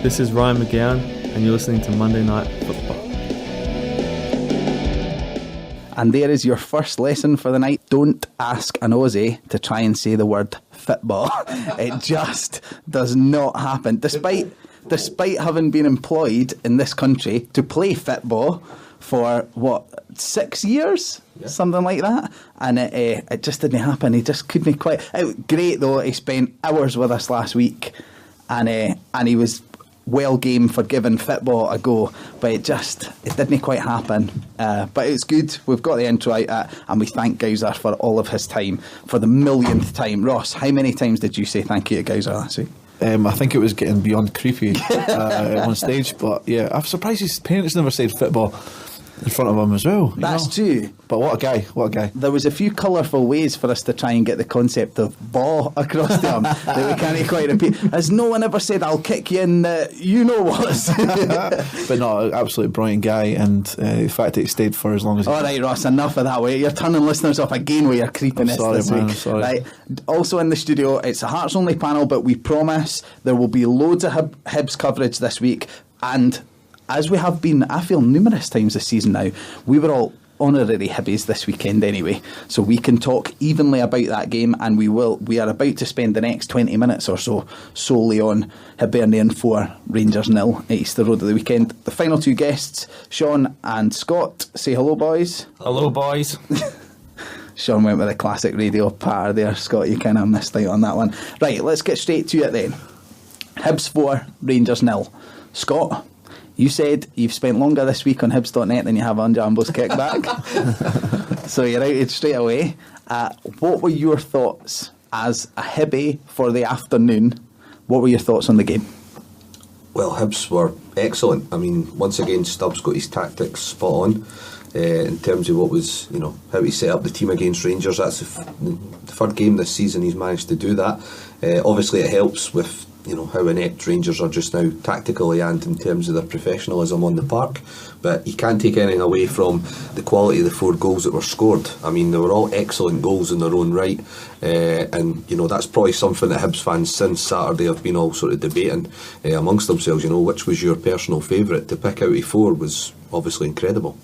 This is Ryan McGowan, and you're listening to Monday Night Football. And there is your first lesson for the night. Don't ask an Aussie to try and say the word Fitba. It just does not happen. Despite having been employed in this country to play Fitba for, 6 years? Yeah. Something like that. And it just didn't happen. He just couldn't quite... Great, though. He spent hours with us last week, and he was well game for giving Fitba a go, but it didn't quite happen. But it's good. We've got the intro out, and we thank Gowser for all of his time for the millionth time. Ross, how many times did you say thank you to Gowser last week? I think it was getting beyond creepy at one stage, but yeah, I'm surprised his parents never said Fitba in front of him as well. That's true. But what a guy. There was a few colourful ways for us to try and get the concept of ball across to him that we can't quite repeat. Has no one ever said, I'll kick you in the you-know-what? But no, absolutely brilliant guy, and the fact that he stayed for as long as he... All right, Ross, enough of that way. You're turning listeners off again with your creepiness this week. Sorry. Right. Also in the studio, it's a Hearts-only panel, but we promise there will be loads of Hibs coverage this week, and as we have been, I feel, numerous times this season now, we were all honorary Hibbies this weekend anyway, so we can talk evenly about that game, and we are about to spend the next 20 minutes or so solely on Hibernian 4, Rangers 0 at Easter Road of the weekend. The final two guests, Sean and Scott. Say hello, boys. Hello, boys. Sean went with a classic radio patter there. Scott, you kind of missed out on that one. Right, let's get straight to it then. Hibs 4, Rangers 0. Scott, you said you've spent longer this week on Hibs.net than you have on Jambo's Kickback. So you're outed straight away. What were your thoughts as a Hibbie for the afternoon? What were your thoughts on the game? Well, Hibs were excellent. I mean, once again, Stubbs got his tactics spot on in terms of what was, how he set up the team against Rangers. That's the third game this season he's managed to do that. Obviously, it helps with how inept Rangers are just now tactically and in terms of their professionalism on the park, but you can't take anything away from the quality of the 4 goals that were scored. I mean, they were all excellent goals in their own right, and that's probably something that Hibs fans since Saturday have been all sort of debating amongst themselves. Which was your personal favourite? To pick out of 4 was obviously incredible.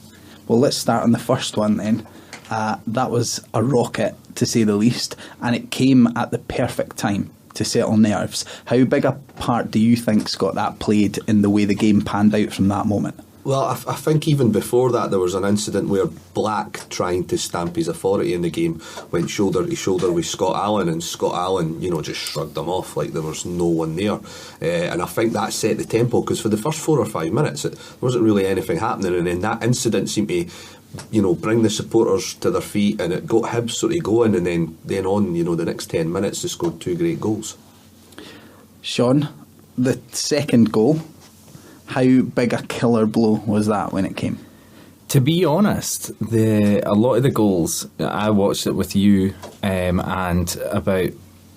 Well, let's start on the first one then. That was a rocket, to say the least, and it came at the perfect time to settle nerves. How big a part do you think, Scott, that played in the way the game panned out from that moment? Well, I think even before that there was an incident where Black, trying to stamp his authority in the game, went shoulder to shoulder with Scott Allen, and Scott Allen, just shrugged him off like there was no one there. And I think that set the tempo, because for the first 4 or 5 minutes there wasn't really anything happening, and then that incident seemed to bring the supporters to their feet, and it got Hibs sort of going, and then on, the next 10 minutes they scored 2 great goals. Sean, the second goal, how big a killer blow was that when it came? To be honest, a lot of the goals, I watched it with you and about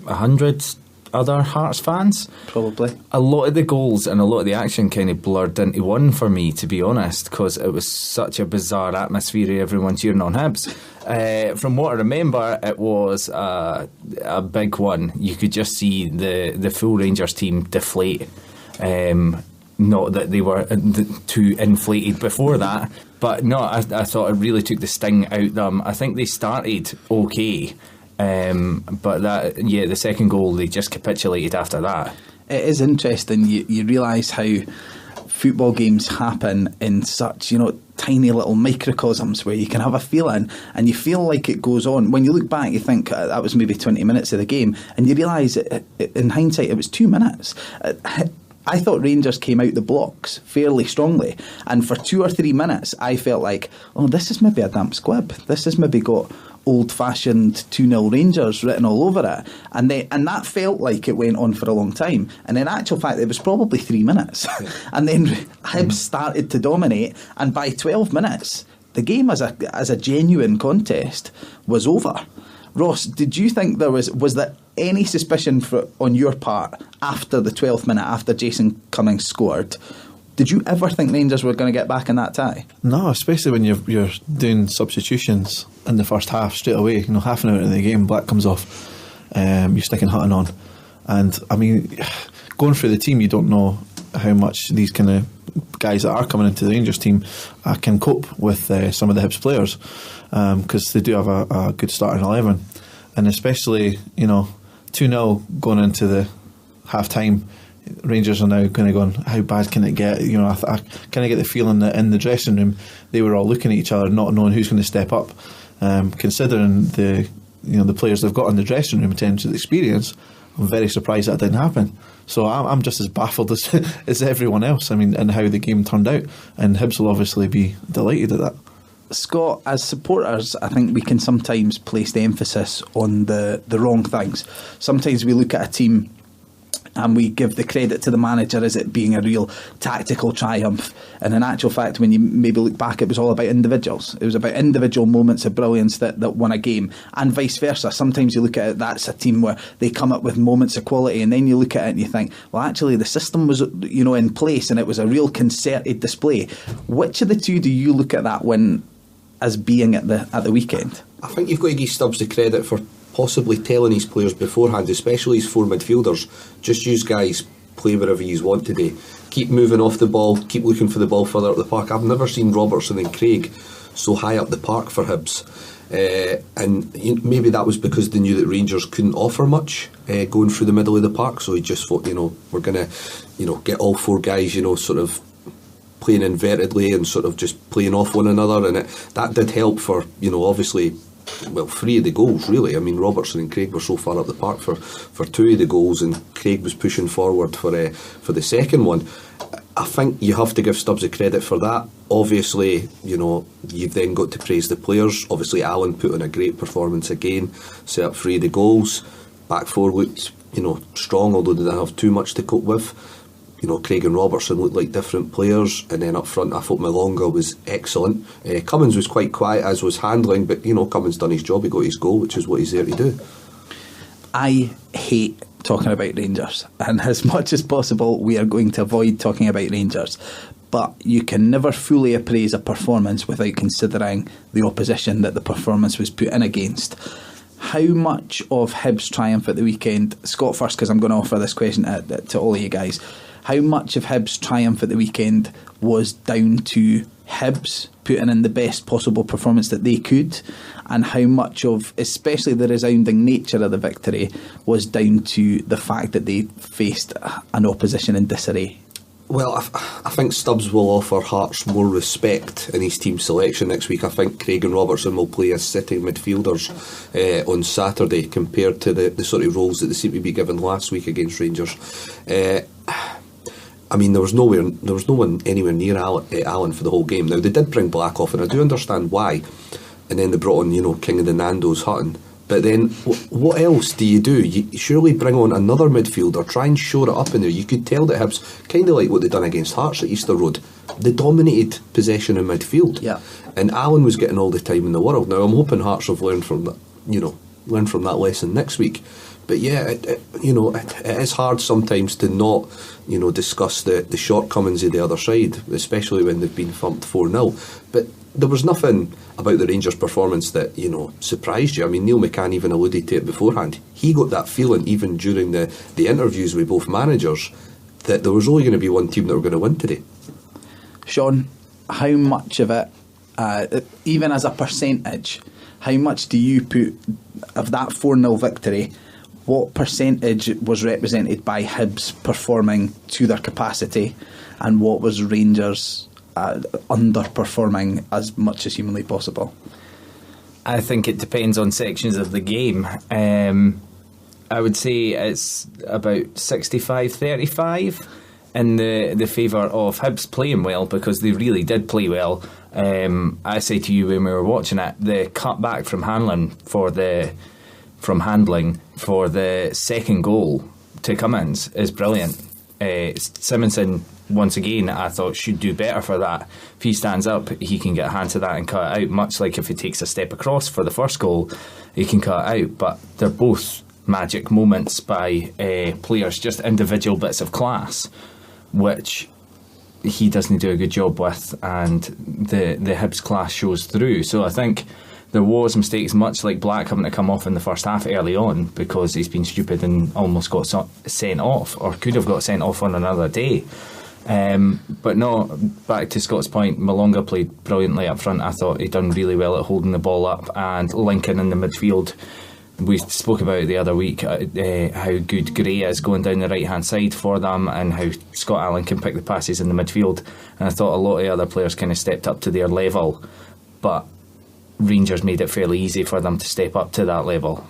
100 other Hearts fans. Probably. A lot of the goals and a lot of the action kind of blurred into one for me, to be honest, because it was such a bizarre atmosphere, everyone cheering on Hibs. From what I remember, it was a big one. You could just see the full Rangers team deflate. Not that they were too inflated before that, but no, I thought it really took the sting out of them. I think they started okay, but the second goal, they just capitulated after that. It is interesting. You realise how football games happen in such, tiny little microcosms where you can have a feeling and you feel like it goes on. When you look back, you think that was maybe 20 minutes of the game, and you realise in hindsight it was 2 minutes. I thought Rangers came out the blocks fairly strongly, and for 2 or 3 minutes I felt like, this is maybe a damp squib. This has maybe got old-fashioned 2-0 Rangers written all over it, and that felt like it went on for a long time, and in actual fact it was probably 3 minutes. And then Hibs started to dominate, and by 12 minutes the game as a genuine contest was over. Ross, did you think was there any suspicion on your part after the 12th minute, after Jason Cummings scored? Did you ever think Rangers were going to get back in that tie? No, especially when you're doing substitutions in the first half straight away. Half an hour into the game, Black comes off, you're sticking Hutton on, and I mean, going through the team, you don't know how much these kind of guys that are coming into the Rangers team can cope with some of the Hibs players, because they do have a good starting 11, and especially 2-0 going into the half time. Rangers are now kind of going, how bad can it get? I kind of get the feeling that in the dressing room they were all looking at each other, not knowing who's going to step up. Considering the players they've got in the dressing room in terms of experience, I'm very surprised that didn't happen. So I'm just as baffled as everyone else. I mean, and how the game turned out, and Hibs will obviously be delighted at that. Scott, as supporters, I think we can sometimes place the emphasis on the wrong things. Sometimes we look at a team and we give the credit to the manager as it being a real tactical triumph, and in actual fact, when you maybe look back, it was all about individuals. It was about individual moments of brilliance that won a game, and vice versa. Sometimes you look at it, that's a team where they come up with moments of quality, and then you look at it and you think, well, actually the system was in place and it was a real concerted display. Which of the two do you look at that win as being at the weekend? I think you've got to give Stubbs the credit for possibly telling his players beforehand, especially his 4 midfielders, just use guys, play wherever you want today, keep moving off the ball, keep looking for the ball further up the park. I've never seen Robertson and Craig so high up the park for Hibs, and maybe that was because they knew that Rangers couldn't offer much going through the middle of the park, so he just thought, we're going to get all 4 guys sort of playing invertedly and sort of just playing off one another, and that did help for obviously 3 of the goals, really. I mean, Robertson and Craig were so far up the park for 2 of the goals, and Craig was pushing forward for the second one. I think you have to give Stubbs the credit for that. Obviously, you've then got to praise the players. Obviously, Allen put in a great performance again, set up 3 of the goals. Back 4 looked, strong, although they didn't have too much to cope with. Craig and Robertson looked like different players, and then up front I thought Malonga was excellent. Cummins was quite quiet, as was Handling, but Cummins done his job, he got his goal, which is what he's there to do. I hate talking about Rangers, and as much as possible we are going to avoid talking about Rangers, but you can never fully appraise a performance without considering the opposition that the performance was put in against. How much of Hibs' triumph at the weekend, Scott first, because I'm going to offer this question to all of you guys, how much of Hibs' triumph at the weekend was down to Hibs putting in the best possible performance that they could, and how much of, especially the resounding nature of the victory, was down to the fact that they faced an opposition in disarray? Well, I think Stubbs will offer Hearts more respect in his team selection next week. I think Craig and Robertson will play as sitting midfielders on Saturday, compared to the sort of roles that they seem to be given last week against Rangers. I mean, there was no one anywhere near Allen for the whole game. Now, they did bring Black off, and I do understand why. And then they brought on, King of the Nando's Hutton. But then, what else do? You surely bring on another midfielder, try and shore it up in there. You could tell that Hibs, kind of like what they done against Hearts at Easter Road, they dominated possession in midfield. Yeah. And Allen was getting all the time in the world. Now, I'm hoping Hearts have learned from that, learn from that lesson next week. But yeah, it is hard sometimes to not, discuss the shortcomings of the other side, especially when they've been thumped 4-0. But there was nothing about the Rangers' performance that, surprised you. I mean, Neil McCann even alluded to it beforehand. He got that feeling even during the interviews with both managers that there was only going to be one team that were going to win today. Sean, how much of it, even as a percentage, how much do you put of that 4-0 victory? What percentage was represented by Hibs performing to their capacity, and what was Rangers underperforming as much as humanly possible? I think it depends on sections of the game. I would say it's about 65-35 in the favour of Hibs playing well, because they really did play well. I say to you when we were watching it, the cutback from Handling for the second goal to Cummins is brilliant. Simonson, once again, I thought should do better for that. If he stands up, he can get a hand to that and cut it out, much like if he takes a step across for the first goal, he can cut it out. But they're both magic moments by players, just individual bits of class, which he doesn't do a good job with, and the Hibs class shows through. So I think there was mistakes, much like Black having to come off in the first half early on because he's been stupid and almost got sent off, or could have got sent off on another day. But no, back to Scott's point, Malonga played brilliantly up front. I thought he'd done really well at holding the ball up, and Lincoln in the midfield. We spoke about it the other week, how good Gray is going down the right hand side for them, and how Scott Allen can pick the passes in the midfield. And I thought a lot of other players kind of stepped up to their level, but Rangers made it fairly easy for them to step up to that level.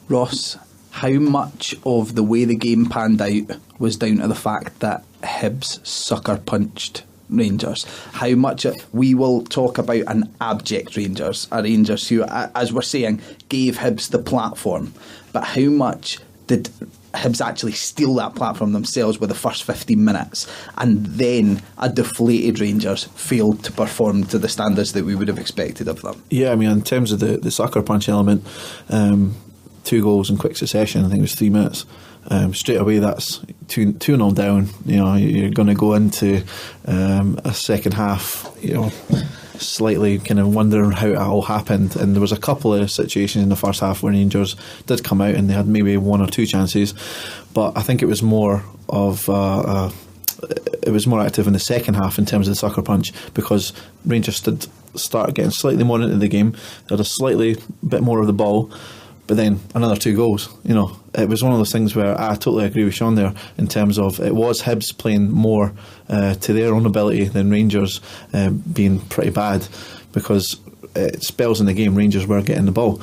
Ross, how much of the way the game panned out was down to the fact that Hibs sucker punched Rangers? How much we will talk about an abject Rangers, a Rangers who, as we're saying, gave Hibs the platform, but how much did Hibs actually steal that platform themselves with the first 15 minutes, and then a deflated Rangers failed to perform to the standards that we would have expected of them? Yeah, I mean, in terms of the sucker punch element, 2 goals in quick succession. I think it was 3 minutes. Straight away, that's 2-0 down. You know, you're going to go into a second half, you know, slightly kind of wondering how it all happened. And there was a couple of situations in the first half where Rangers did come out and they had maybe 1 or 2 chances, but I think it was more of it was more active in the second half in terms of the sucker punch, because Rangers started getting slightly more into the game. They had a slightly bit more of the ball. But then another 2 goals. You know, it was one of those things where I totally agree with Sean there in terms of it was Hibs playing more to their own ability than Rangers being pretty bad, because spells in the game Rangers were getting the ball.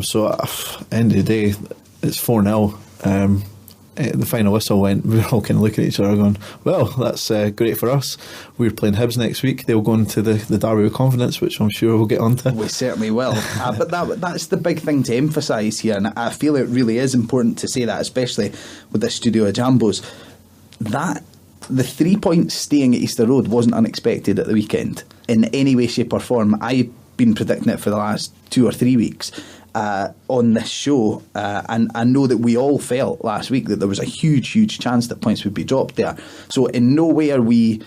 So at the end of the day, it's 4-0. The final whistle went, we were all kind of looking at each other going, well, that's great for us. We're playing Hibs next week. They'll go into the derby with confidence, which I'm sure we'll get onto. We certainly will. But that's the big thing to emphasise here, and I feel it really is important to say that, especially with the Studio Jambos, that the 3 points staying at Easter Road wasn't unexpected at the weekend in any way, shape or form. I've been predicting it for the last 2 or 3 weeks. On this show, and I know that we all felt last week that there was a huge chance that points would be dropped there. So in no way are we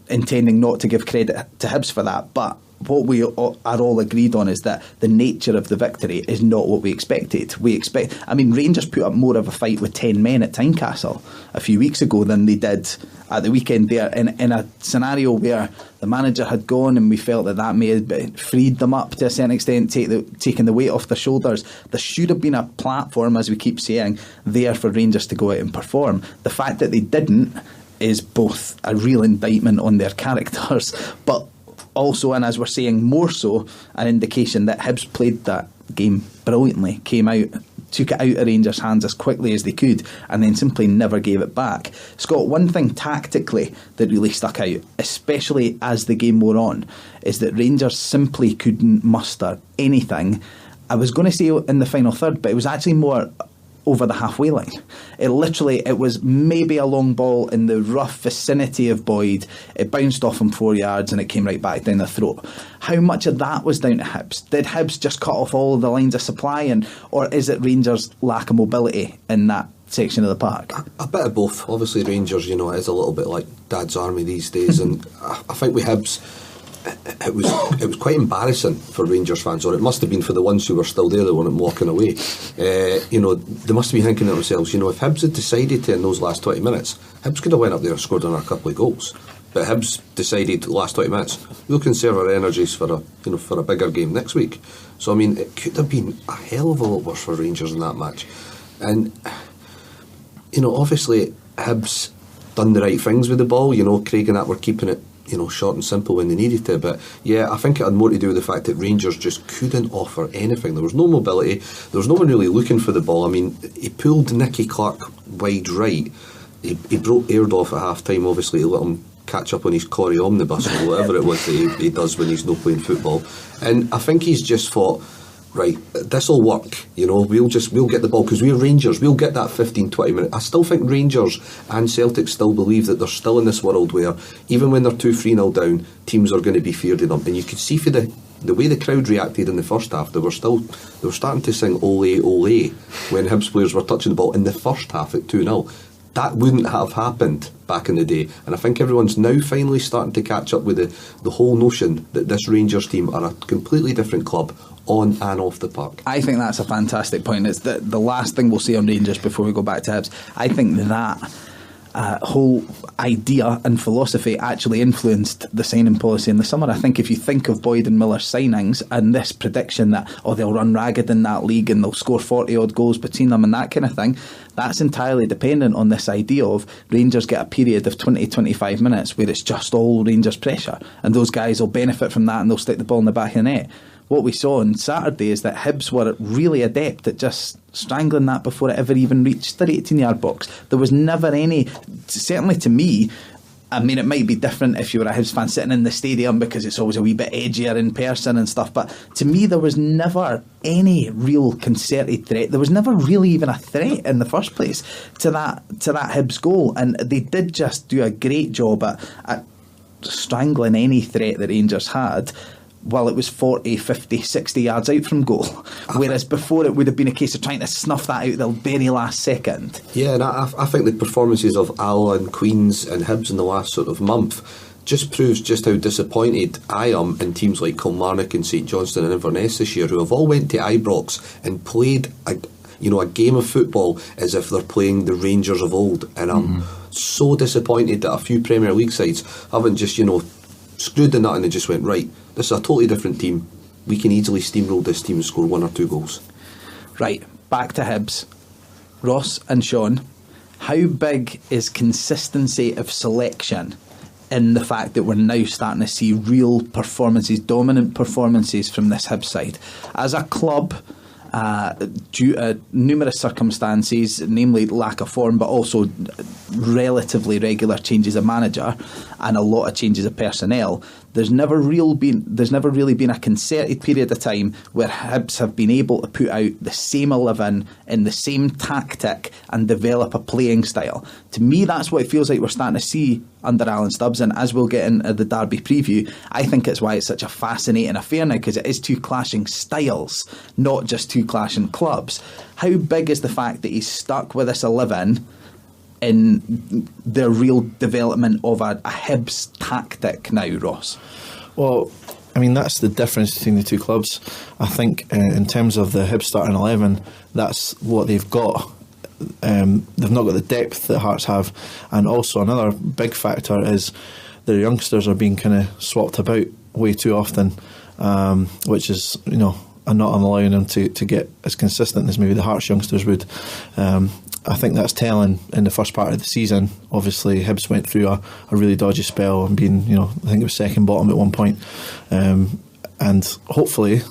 intending not to give credit to Hibs for that, but what we are all agreed on is that the nature of the victory is not what we expected. Rangers put up more of a fight with 10 men at Tynecastle a few weeks ago than they did at the weekend there, in a scenario where the manager had gone, and we felt that may have freed them up to a certain extent, taking the weight off their shoulders. There should have been a platform, as we keep saying, there for Rangers to go out and perform. The fact that they didn't is both a real indictment on their characters, but also, and as we're saying, more so, an indication that Hibs played that game brilliantly, came out, took it out of Rangers' hands as quickly as they could, and then simply never gave it back. Scott, one thing tactically that really stuck out, especially as the game wore on, is that Rangers simply couldn't muster anything. I was going to say in the final third, but it was actually more over the halfway line. It was maybe a long ball in the rough vicinity of Boyd. It bounced off him 4 yards and it came right back down the throat. How much of that was down to Hibs? Did Hibs just cut off all of the lines of supply, or is it Rangers' lack of mobility in that section of the park? A bit of both. Obviously Rangers, it is a little bit like Dad's Army these days, and I think with Hibs, it was quite embarrassing for Rangers fans, or it must have been for the ones who were still there that weren't walking away. They must be thinking to themselves, if Hibs had decided to in those last 20 minutes, Hibs could have went up there and scored another couple of goals. But Hibs decided the last 20 minutes, we'll conserve our energies for a bigger game next week. So it could have been a hell of a lot worse for Rangers in that match. And obviously Hibs done the right things with the ball. Craig and that were keeping it short and simple when they needed to. But yeah, I think it had more to do with the fact that Rangers just couldn't offer anything. There was no mobility. There was no one really looking for the ball. He pulled Nicky Clark wide right. He broke Aird at half time, obviously, to let him catch up on his Corrie omnibus or whatever it was that he does when he's not playing football. And I think he's just thought, right, this'll work, we'll get the ball because we're Rangers, we'll get that 15-20 minutes. I still think Rangers and Celtic still believe that they're still in this world where even when they're 2-3-0 down, teams are going to be feared of them. And you could see for the way the crowd reacted in the first half, they were starting to sing ole ole when Hibs players were touching the ball in the first half at 2-0. That wouldn't have happened back in the day, and I think everyone's now finally starting to catch up with the whole notion that this Rangers team are a completely different club on and off the park. I think that's a fantastic point. It's the last thing we'll say on Rangers before we go back to Hibs. I think that whole idea and philosophy actually influenced the signing policy in the summer. I think if you think of Boyd and Miller's signings and this prediction that they'll run ragged in that league and they'll score 40 odd goals between them and that kind of thing, that's entirely dependent on this idea of Rangers get a period of 20-25 minutes where it's just all Rangers pressure, and those guys will benefit from that and they'll stick the ball in the back of the net. What we saw on Saturday is that Hibs were really adept at just strangling that before it ever even reached their 18-yard box. There was never any, certainly to me, I mean, it might be different if you were a Hibs fan sitting in the stadium because it's always a wee bit edgier in person and stuff, but to me there was never any real concerted threat. There was never really even a threat in the first place to that Hibs goal, and they did just do a great job at strangling any threat that Rangers had. Well, it was 40, 50, 60 yards out from goal. Whereas before it would have been a case of trying to snuff that out the very last second. Yeah, and I think the performances of Allen, Queens and Hibs in the last sort of month just proves just how disappointed I am in teams like Kilmarnock and St Johnstone and Inverness this year, who have all went to Ibrox and played a game of football as if they're playing the Rangers of old. And I'm so disappointed that a few Premier League sides haven't just, screwed the nut and they just went, right, this is a totally different team. We can easily steamroll this team and score 1 or 2 goals. Right, back to Hibs. Ross and Sean, how big is consistency of selection in the fact that we're now starting to see real performances, dominant performances from this Hibs side? As a club, due to numerous circumstances, namely lack of form, but also relatively regular changes of manager and a lot of changes of personnel, there's never really been a concerted period of time where Hibs have been able to put out the same 11 in the same tactic and develop a playing style. To me, that's what it feels like we're starting to see under Alan Stubbs, and as we'll get into the Derby preview, I think it's why it's such a fascinating affair now, because it is two clashing styles, not just two clashing clubs. How big is the fact that he's stuck with this 11 in the real development of a Hibs tactic now, Ross? Well, I mean, that's the difference between the two clubs. I think in terms of the Hibs starting 11, that's what they've got. They've not got the depth that Hearts have, and also another big factor is their youngsters are being kind of swapped about way too often, which is, and not allowing them to get as consistent as maybe the Hearts youngsters would. I think that's telling in the first part of the season. Obviously, Hibs went through a really dodgy spell and being, I think it was second bottom at one point. And hopefully,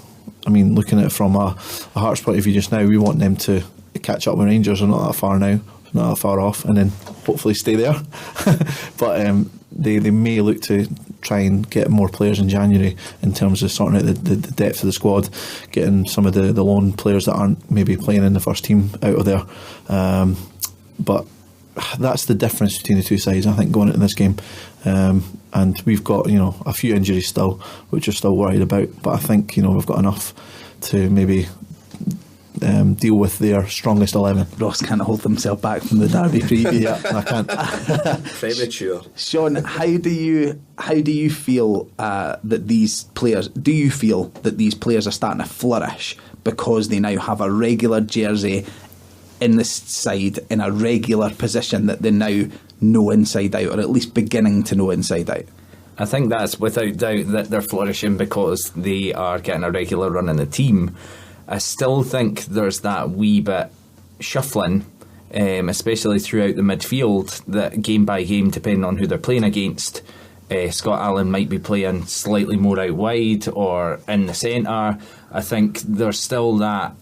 I mean, looking at it from a Hearts point of view just now, we want them to catch up with Rangers. Are not that far now, not that far off, and then hopefully stay there. But they may look to try and get more players in January in terms of sorting out the depth of the squad, getting some of the loan players that aren't maybe playing in the first team out of there. But that's the difference between the two sides, I think, going into this game. And we've got a few injuries still, which we're still worried about. But I think we've got enough to maybe deal with their strongest 11. Ross can't hold himself back from the Derby preview. Yeah, I can't. Premature. Sean, how do you feel that these players? Do you feel that these players are starting to flourish because they now have a regular jersey in this side in a regular position that they now know inside out, or at least beginning to know inside out? I think that's without doubt that they're flourishing because they are getting a regular run in the team. I still think there's that wee bit shuffling, especially throughout the midfield, that game by game, depending on who they're playing against, Scott Allen might be playing slightly more out wide or in the centre. I think there's still that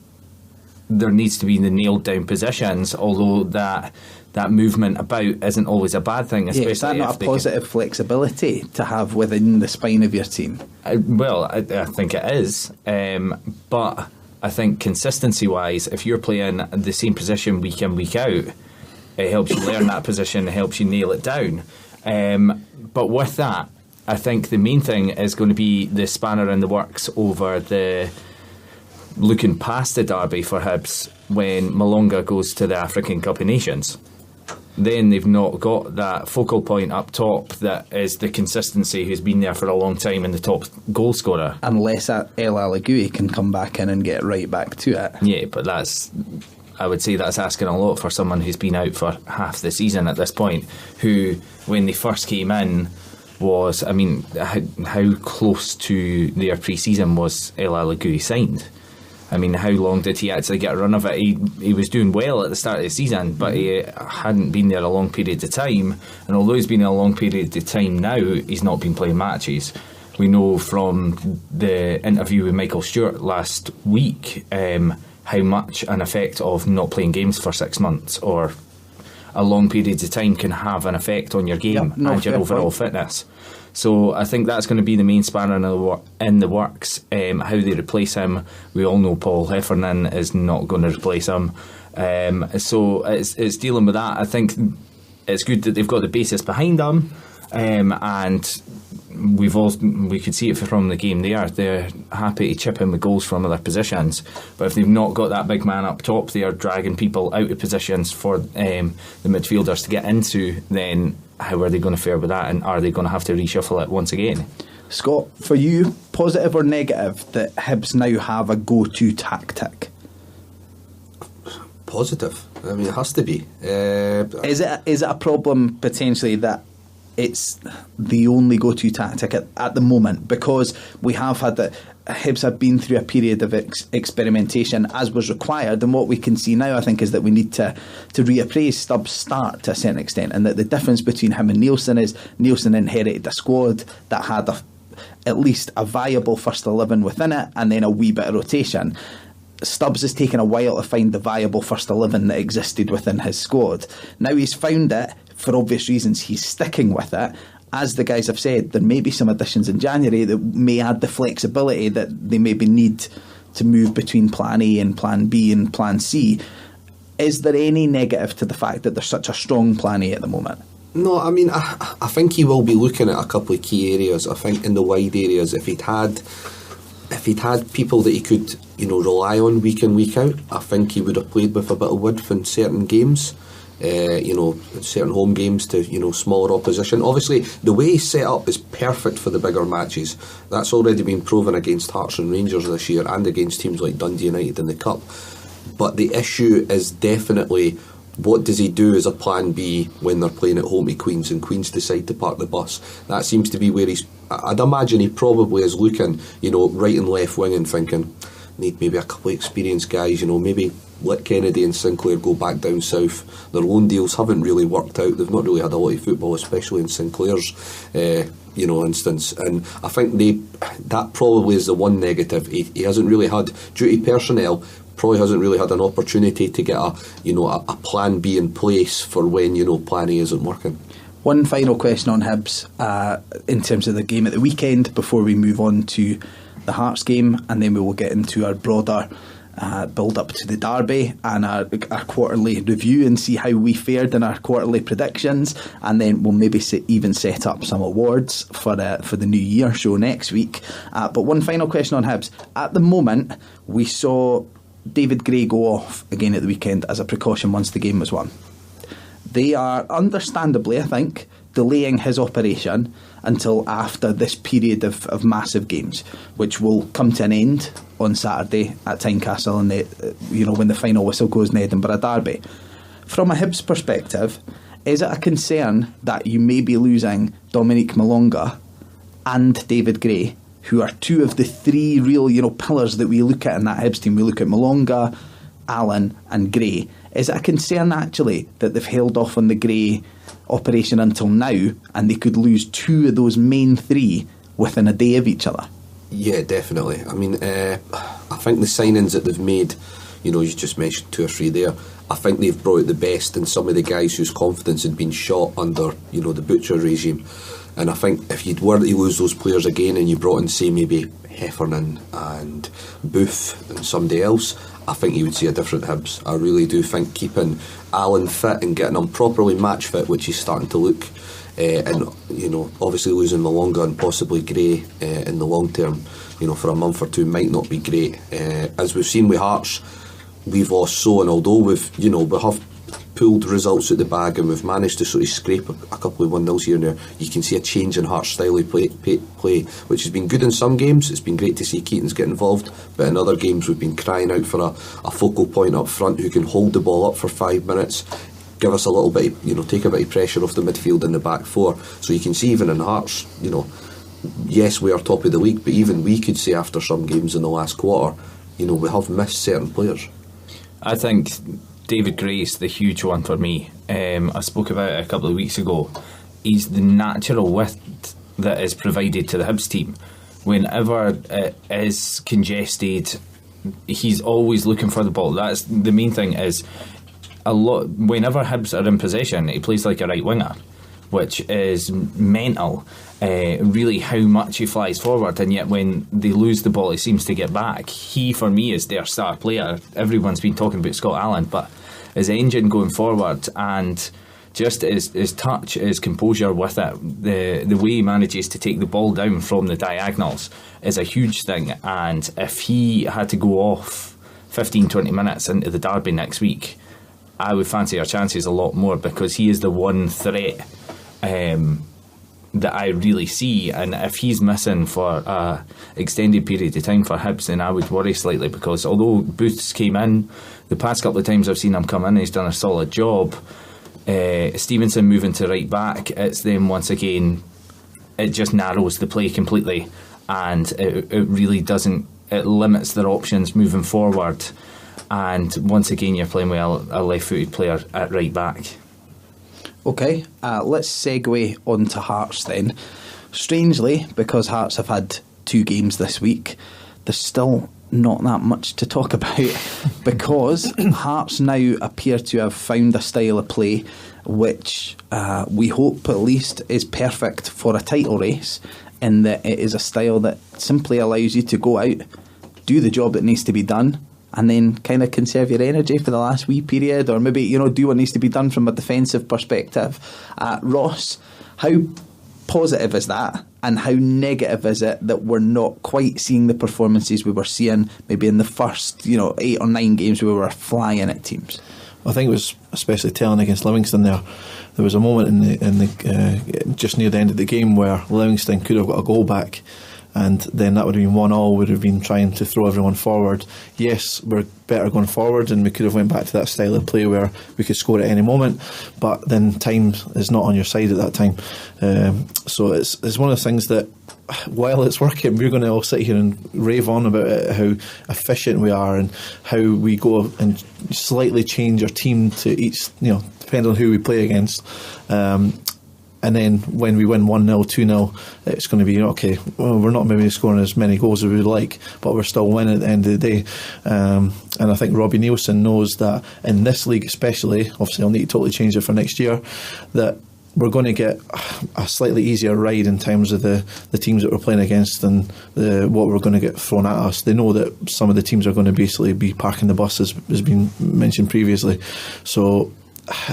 there needs to be the nailed down positions, although that movement about isn't always a bad thing, especially is that not a positive flexibility to have within the spine of your team? I think it is, but I think consistency-wise, if you're playing the same position week in, week out, it helps you learn that position, it helps you nail it down. But with that, I think the main thing is going to be the spanner in the works over the looking past the Derby for Hibs when Malonga goes to the African Cup of Nations. Then they've not got that focal point up top that is the consistency who's been there for a long time and the top goal scorer. Unless El Alagui can come back in and get right back to it. Yeah, but that's I would say that's asking a lot for someone who's been out for half the season at this point, who, when they first came in, was, I mean, how close to their pre-season was El Alagui signed? I mean, how long did he actually get a run of it? He was doing well at the start of the season, but he hadn't been there a long period of time. And although he's been in a long period of time now, he's not been playing matches. We know from the interview with Michael Stewart last week how much an effect of not playing games for 6 months or a long period of time can have an effect on your game and your overall fitness. So I think that's going to be the main spanner in the works. How they replace him, we all know Paul Heffernan is not going to replace him. So it's dealing with that. I think it's good that they've got the basis behind them, and we could see it from the game there. They're happy to chip in with goals from other positions, but if they've not got that big man up top, they are dragging people out of positions for the midfielders to get into. Then how are they going to fare with that, and are they going to have to reshuffle it once again? Scott, for you, positive or negative that Hibs now have a go-to tactic? Positive. I mean, it has to be. Is it a problem potentially that it's the only go-to tactic at the moment? Because we have had that Hibs have been through a period of experimentation as was required, and what we can see now, I think, is that we need to reappraise Stubbs' start to a certain extent, and that the difference between him and Nielsen is Nielsen inherited a squad that had at least a viable first 11 within it, and then a wee bit of rotation. Stubbs has taken a while to find the viable first 11 that existed within his squad. Now he's found it, for obvious reasons he's sticking with it. As the guys have said, there may be some additions in January that may add the flexibility that they maybe need to move between plan A and plan B and plan C. Is there any negative to the fact that there's such a strong plan A at the moment? No, I mean, I think he will be looking at a couple of key areas. I think in the wide areas, if he'd had people that he could, rely on week in, week out, I think he would have played with a bit of width in certain games. Certain home games to smaller opposition. Obviously, the way he's set up is perfect for the bigger matches. That's already been proven against Hearts and Rangers this year, and against teams like Dundee United in the Cup. But the issue is definitely, what does he do as a plan B when they're playing at home to Queens and Queens decide to park the bus? That seems to be where I'd imagine he probably is looking, right and left wing and thinking, need maybe a couple of experienced guys, maybe let Kennedy and Sinclair go back down south. Their loan deals haven't really worked out. They've not really had a lot of football, especially in Sinclair's instance. And I think that probably is the one negative. He hasn't really had, due to personnel, probably hasn't really had an opportunity to get a plan B in place for when plan A isn't working. One final question on Hibs in terms of the game at the weekend before we move on to the Hearts game, and then we will get into our broader build up to the derby and our quarterly review and see how we fared in our quarterly predictions, and then we'll maybe even set up some awards for the New Year show next week. But one final question on Hibs. At the moment, we saw David Gray go off again at the weekend as a precaution once the game was won. They are understandably, I think, delaying his operation until after this period of massive games, which will come to an end on Saturday at Tynecastle, and when the final whistle goes in the Edinburgh derby. From a Hibs perspective, is it a concern that you may be losing Dominique Malonga and David Gray, who are two of the three real pillars that we look at in that Hibs team? We look at Malonga, Allen and Gray. Is it a concern actually that they've held off on the Gray operation until now, and they could lose two of those main three within a day of each other? Yeah, definitely. I mean, I think the signings that they've made, you just mentioned two or three there, I think they've brought out the best in some of the guys whose confidence had been shot under, the Butcher regime. And I think if you were to lose those players again and you brought in, say, maybe Heffernan and Booth and somebody else, I think you would see a different Hibs. I really do think keeping Allen fit and getting him properly match fit, which he's starting to look, and obviously losing Malonga and possibly Gray in the long term, for a month or two might not be great. As we've seen with Hearts, we've lost so, and although we have pulled results out the bag and we've managed to sort of scrape a couple of 1-0s here and there, you can see a change in Hearts' style of play, which has been good in some games. It's been great to see Keaton's get involved, but in other games we've been crying out for a focal point up front who can hold the ball up for 5 minutes, give us a little bit of, take a bit of pressure off the midfield in the back four. So you can see even in Hearts, yes, we are top of the league, but even we could say after some games in the last quarter, we have missed certain players. I think David Gray's the huge one for me. I spoke about it a couple of weeks ago. He's the natural width that is provided to the Hibs team. Whenever it is congested, he's always looking for the ball. That's the main thing. Is whenever Hibs are in possession, he plays like a right winger, which is mental. Really, how much he flies forward, and yet when they lose the ball, he seems to get back. He, for me, is their star player. Everyone's been talking about Scott Allen, but his engine going forward and just his touch, his composure with it, the way he manages to take the ball down from the diagonals is a huge thing. And if he had to go off 15-20 minutes into the derby next week, I would fancy our chances a lot more, because he is the one threat that I really see. And if he's missing for an extended period of time for Hibs, then I would worry slightly, because although Booth's came in, the past couple of times I've seen him come in, he's done a solid job. Stevenson moving to right back, it's then once again, it just narrows the play completely, and it really doesn't, it limits their options moving forward. And once again, you're playing with a left-footed player at right back. Okay, let's segue on to Hearts then. Strangely, because Hearts have had 2 games this week, there's still not that much to talk about, because Hearts now appear to have found a style of play which we hope at least is perfect for a title race, in that it is a style that simply allows you to go out, do the job that needs to be done, and then kind of conserve your energy for the last wee period, or maybe, do what needs to be done from a defensive perspective. Ross, how positive is that, and how negative is it that we're not quite seeing the performances we were seeing maybe in the first 8 or 9 games where we were flying at teams? I think it was especially telling against Livingston there. There was a moment in the just near the end of the game where Livingston could have got a goal back, and then that would have been 1-1. Would have been trying to throw everyone forward. Yes, we're better going forward, and we could have went back to that style of play where we could score at any moment, but then time is not on your side at that time. So it's one of the things that, while it's working, we're going to all sit here and rave on about it, how efficient we are and how we go and slightly change our team to each, depending on who we play against. And then when we win 1-0, 2-0, it's going to be, okay, well, we're not maybe scoring as many goals as we would like, but we're still winning at the end of the day. And I think Robbie Nielsen knows that in this league especially, obviously I'll need to totally change it for next year, that we're going to get a slightly easier ride in terms of the teams that we're playing against and what we're going to get thrown at us. They know that some of the teams are going to basically be parking the bus, as has been mentioned previously. So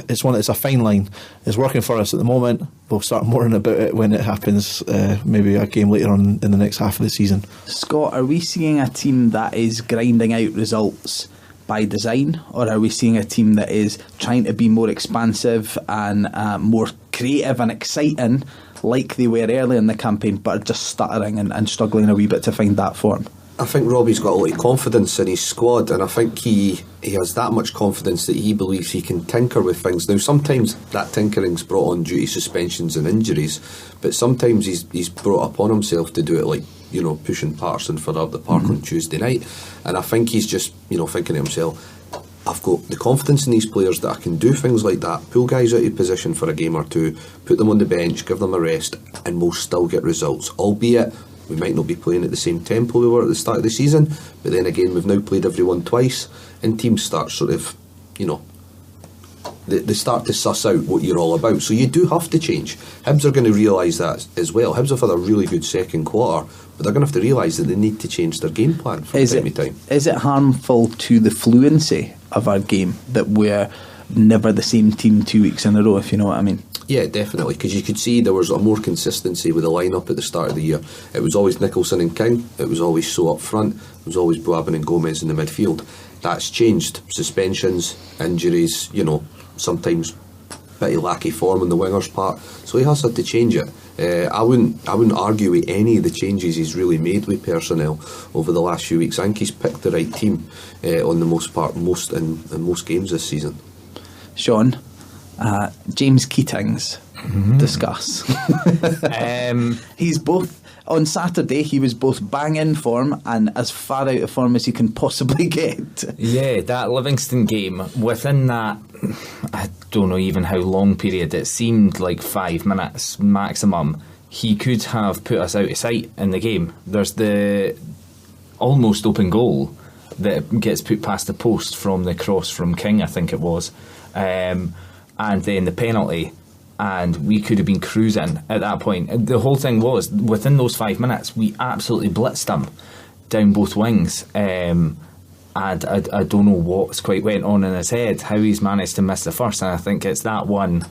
it's a fine line. It's working for us at the moment. We'll start mourning about it when it happens, maybe a game later on in the next half of the season. Scott, are we seeing a team that is grinding out results by design, or are we seeing a team that is trying to be more expansive and more creative and exciting, like they were early in the campaign, but are just stuttering and struggling a wee bit to find that form? I think Robbie's got a lot of confidence in his squad, and I think he has that much confidence that he believes he can tinker with things. Now, sometimes that tinkering's brought on due to suspensions and injuries, but sometimes he's brought upon himself to do it, like, pushing Patterson for up the park on Tuesday night. And I think he's just, thinking to himself, I've got the confidence in these players that I can do things like that, pull guys out of position for a game or two, put them on the bench, give them a rest, and we'll still get results, albeit we might not be playing at the same tempo we were at the start of the season, but then again we've now played everyone twice, and teams start sort of, they start to suss out what you're all about. So you do have to change. Hibs are going to realise that as well. Hibs have had a really good second quarter, but they're going to have to realise that they need to change their game plan from time to time. Is it harmful to the fluency of our game that we're never the same team 2 weeks in a row, if you know what I mean? Yeah, definitely, because you could see there was a more consistency with the lineup at the start of the year. It was always Nicholson and King, it was always So up front, it was always Boabin and Gomez in the midfield. That's changed. Suspensions, injuries, sometimes pretty lacky form on the winger's part, so he has had to change it. I wouldn't argue with any of the changes he's really made with personnel over the last few weeks. I think he's picked the right team on the most part, in most games this season. Sean, James Keatings, discuss. He's both. On Saturday, he was both bang in form and as far out of form as he can possibly get. Yeah, that Livingston game, within that, I don't know even how long period, it seemed like 5 minutes maximum, he could have put us out of sight in the game. There's the almost open goal that gets put past the post from the cross from King, I think it was, and then the penalty. And we could have been cruising at that point. The whole thing was, within those 5 minutes, we absolutely blitzed them down both wings. And I don't know what's quite went on in his head, how he's managed to miss the first. And I think it's that one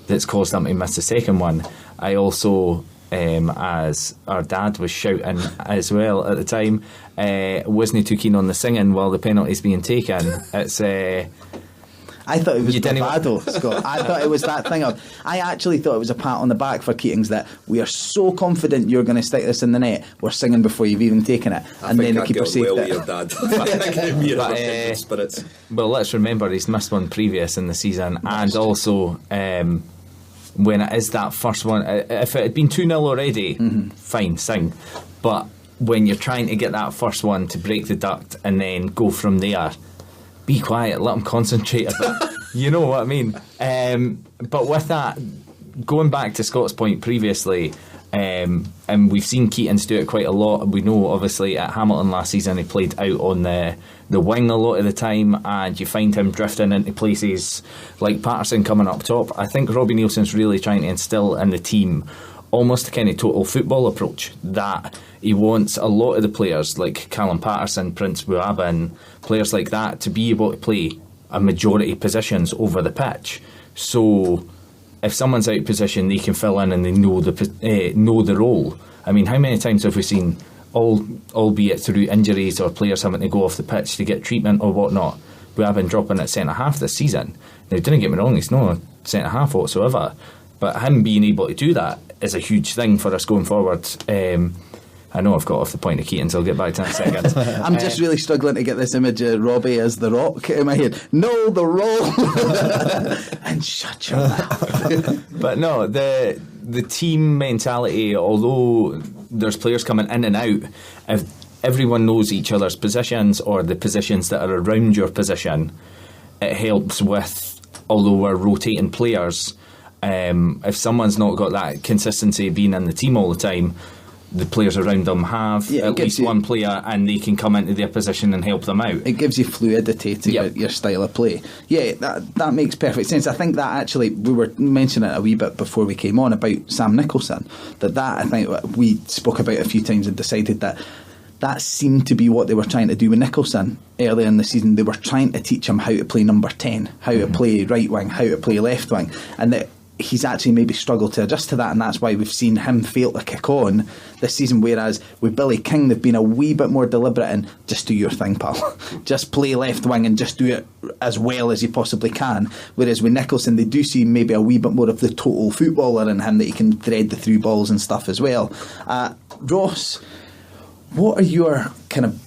that's caused him to miss the second one. I also, as our dad was shouting as well at the time, wasn't too keen on the singing while the penalty's being taken. It's... I thought it was bravado, Scott. I thought it was that thing of... I actually thought it was a pat on the back for Keatings that we are so confident you're going to stick this in the net, we're singing before you've even taken it. And then the keeper saved it. Your dad. Well, let's remember he's missed one previous in the season, and also when it is that first one, if it had been 2-0 already, fine, sing. But when you're trying to get that first one to break the duct and then go from there, be quiet, let them concentrate a bit. You know what I mean? But with that, going back to Scott's point previously, and we've seen Keatings do it quite a lot. We know, obviously, at Hamilton last season, he played out on the wing a lot of the time, and you find him drifting into places like Patterson coming up top. I think Robbie Nielsen's really trying to instill in the team almost a kind of total football approach, that he wants a lot of the players like Callum Patterson, Prince Buaban, players like that to be able to play a majority positions over the pitch. So if someone's out of position, they can fill in and they know the role. I mean, how many times have we seen, albeit through injuries or players having to go off the pitch to get treatment or whatnot, Buaban dropping at centre half this season? Now, don't get me wrong, he's not a centre half whatsoever, but him being able to do that is a huge thing for us going forward. I know I've got off the point of Keatings, I'll get back to that in a second. I'm just really struggling to get this image of Robbie as the Rock in my head. No, the role! And shut your mouth. But no, the team mentality, although there's players coming in and out, if everyone knows each other's positions or the positions that are around your position, it helps with, although we're rotating players, if someone's not got that consistency of being in the team all the time, the players around them have at least one player, and they can come into their position and help them out. It gives you fluidity to your style of play. Yeah, that makes perfect sense. I think that actually, we were mentioning it a wee bit before we came on about Sam Nicholson, that I think we spoke about a few times and decided that seemed to be what they were trying to do with Nicholson earlier in the season. They were trying to teach him how to play number 10, how to play right wing, how to play left wing, and that he's actually maybe struggled to adjust to that, and that's why we've seen him fail to kick on this season, whereas with Billy King they've been a wee bit more deliberate in just do your thing, pal. Just play left wing and just do it as well as you possibly can, whereas with Nicholson they do see maybe a wee bit more of the total footballer in him, that he can thread the through balls and stuff as well. Ross, what are your kind of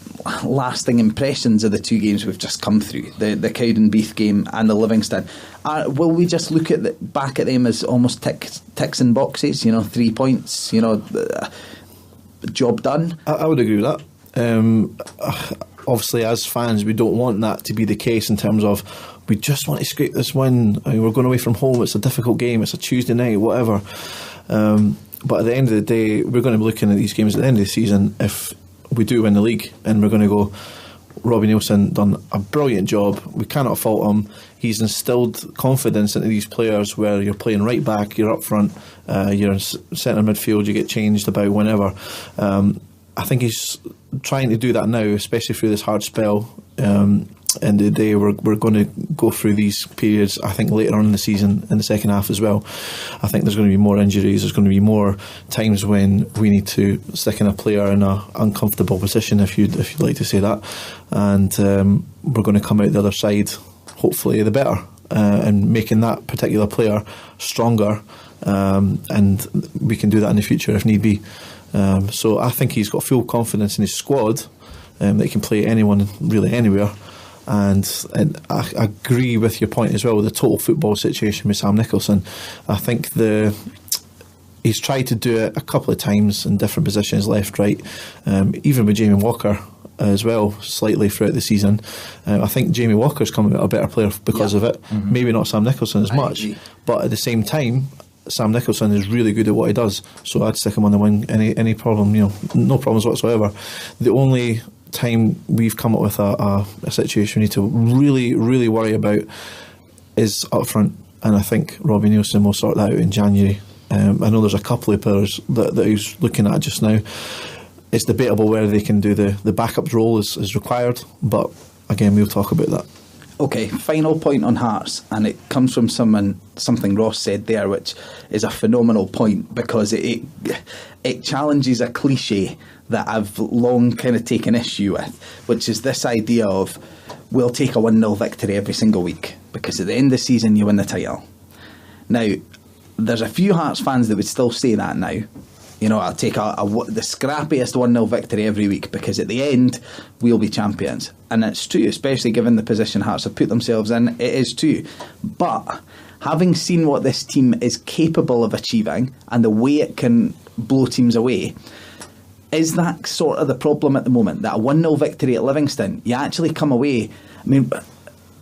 lasting impressions of the two games we've just come through, the Cowdenbeath game and the Livingston? Will we just look at back at them as almost ticks in boxes, 3 points, job done? I would agree with that. Obviously, as fans, we don't want that to be the case in terms of we just want to scrape this win. I mean, we're going away from home, it's a difficult game, it's a Tuesday night, whatever. But at the end of the day, we're going to be looking at these games at the end of the season. If we do win the league, and we're going to go, Robbie Nielsen done a brilliant job, we cannot fault him. He's instilled confidence into these players where you're playing right back, you're up front, you're in centre midfield, you get changed about whenever. I think he's trying to do that now, especially through this hard spell. End of the day, we're going to go through these periods, I think, later on in the season, in the second half as well. I think there's going to be more injuries, there's going to be more times when we need to stick in a player in an uncomfortable position, if you'd like to say that, and we're going to come out the other side, hopefully the better. and making that particular player stronger, and we can do that in the future if need be. So I think he's got full confidence in his squad, that he can play anyone really anywhere. And I agree with your point as well with the total football situation with Sam Nicholson. I think he's tried to do it a couple of times in different positions, left, right, even with Jamie Walker as well, slightly throughout the season. I think Jamie Walker's come out a better player because of it. Maybe not Sam Nicholson as much, but at the same time, Sam Nicholson is really good at what he does, so I'd stick him on the wing. Any problem, no problems whatsoever. The only time we've come up with a situation we need to really, really worry about is up front, and I think Robbie Nielsen will sort that out in January. I know there's a couple of players that he's looking at just now. It's debatable whether they can do the backup role as required, but again, we'll talk about that. Okay, final point on Hearts, and it comes from something Ross said there, which is a phenomenal point, because it challenges a cliche that I've long kind of taken issue with, which is this idea of we'll take a 1-0 victory every single week because at the end of the season you win the title. Now, there's a few Hearts fans that would still say that now. I'll take the scrappiest 1-0 victory every week because at the end we'll be champions. And it's true, especially given the position Hearts have put themselves in, it is true. But having seen what this team is capable of achieving and the way it can blow teams away, is that sort of the problem at the moment? That a 1-0 victory at Livingston, you actually come away...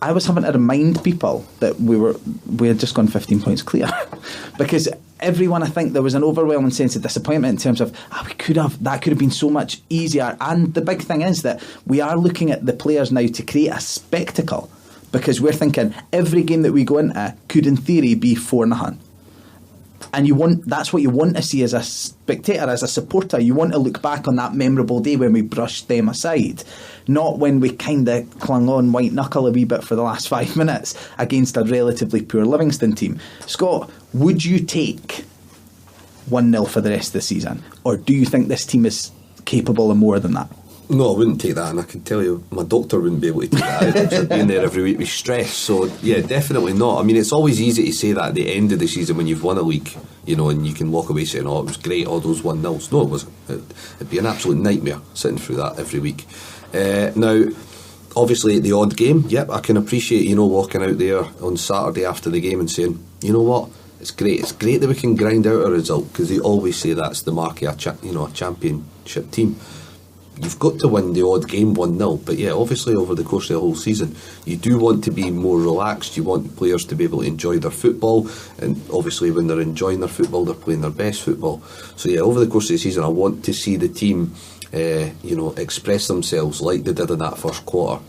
I was having to remind people that we had just gone 15 points clear because everyone, I think there was an overwhelming sense of disappointment in terms of that could have been so much easier. And the big thing is that we are looking at the players now to create a spectacle, because we're thinking every game that we go into could in theory be 4-0. And that's what you want to see as a spectator, as a supporter. You want to look back on that memorable day when we brushed them aside, not when we kind of clung on white knuckle a wee bit for the last 5 minutes against a relatively poor Livingston team. Scott, would you take 1-0 for the rest of the season, or do you think this team is capable of more than that? No, I wouldn't take that, and I can tell you my doctor wouldn't be able to take that out because being there every week with stress. So yeah, definitely not. I mean, it's always easy to say that at the end of the season when you've won a league, and you can walk away saying, it was great, all those 1-0s. No, it wasn't. It'd be an absolute nightmare sitting through that every week. Now, obviously the odd game, I can appreciate, walking out there on Saturday after the game and saying, you know what, it's great that we can grind out a result, because they always say that's the mark of a championship team. You've got to win the odd game 1-0, but obviously over the course of the whole season you do want to be more relaxed. You want players to be able to enjoy their football, and obviously when they're enjoying their football they're playing their best football. So over the course of the season I want to see the team express themselves like they did in that first quarter.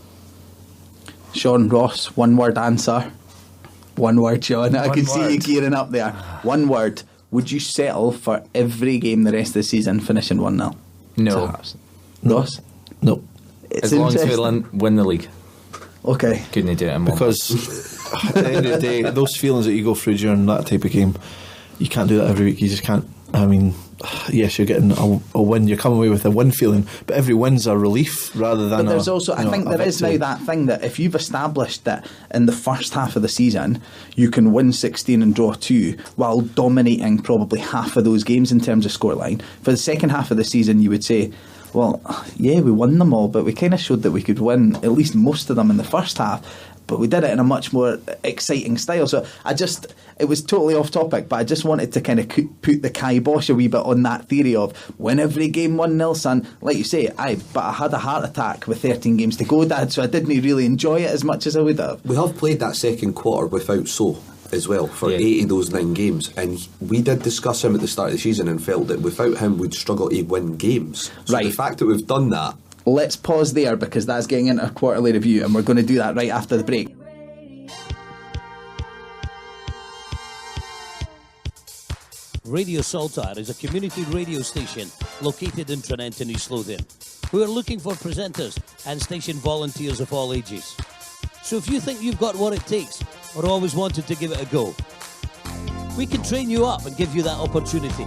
Sean, Ross, one word answer. One word, Sean. I can see you gearing up there. One word. Would you settle for every game the rest of the season finishing 1-0? No. Ross? No. As long as we win the league. Okay. Couldn't do it in because at the end of the day, those feelings that you go through during that type of game, you can't do that every week. You just can't. I mean, yes, you're getting a win, you're coming away with a win feeling, but every win's a relief rather than. But there's also, I think there is now that thing that if you've established that in the first half of the season you can win 16 and draw 2 while dominating probably half of those games in terms of scoreline, for the second half of the season you would say, well, we won them all, but we kind of showed that we could win at least most of them in the first half, but we did it in a much more exciting style. So it was totally off topic, but I just wanted to kind of put the kibosh a wee bit on that theory of win every game 1-0, son. Like you say, but I had a heart attack with 13 games to go, Dad, so I didn't really enjoy it as much as I would have. We have played that second quarter without as well for 8 of those 9 games, and we did discuss him at the start of the season and felt that without him we'd struggle to win games. So the fact that we've done that. Let's pause there because that's getting into a quarterly review, and we're going to do that right after the break. Radio Saltaire is a community radio station located in Trinent and East Lothian. We are looking for presenters and station volunteers of all ages. So if you think you've got what it takes or always wanted to give it a go, we can train you up and give you that opportunity.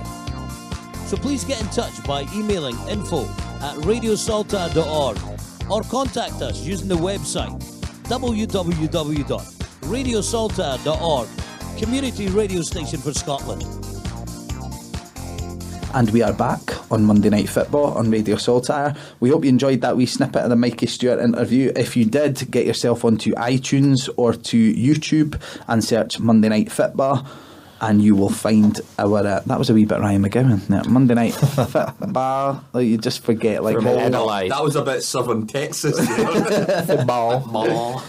So please get in touch by emailing info@radiosaltaire.org or contact us using the website www.radiosaltaire.org. radiosaltair.org, community radio station for Scotland. And we are back on Monday Night Football on Radio Saltair. We hope you enjoyed that wee snippet of the Mikey Stewart interview. If you did, get yourself onto iTunes or to YouTube and search Monday Night Football, and you will find our... that was a wee bit Ryan McGowan. No, Monday Night Football. Like, you just forget. Like, that was a bit Southern Texas. Football.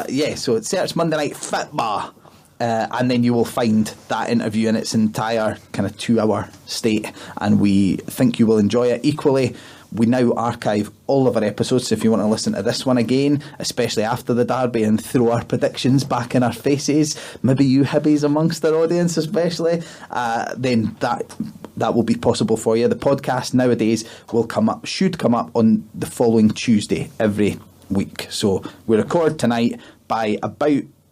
Yeah, so search Monday Night Football. And then you will find that interview in its entire kind of 2-hour state, and we think you will enjoy it. Equally, we now archive all of our episodes, so if you want to listen to this one again, especially after the derby, and throw our predictions back in our faces, maybe you Hibbies amongst our audience especially, then that will be possible for you. The podcast nowadays should come up on the following Tuesday every week. So we record tonight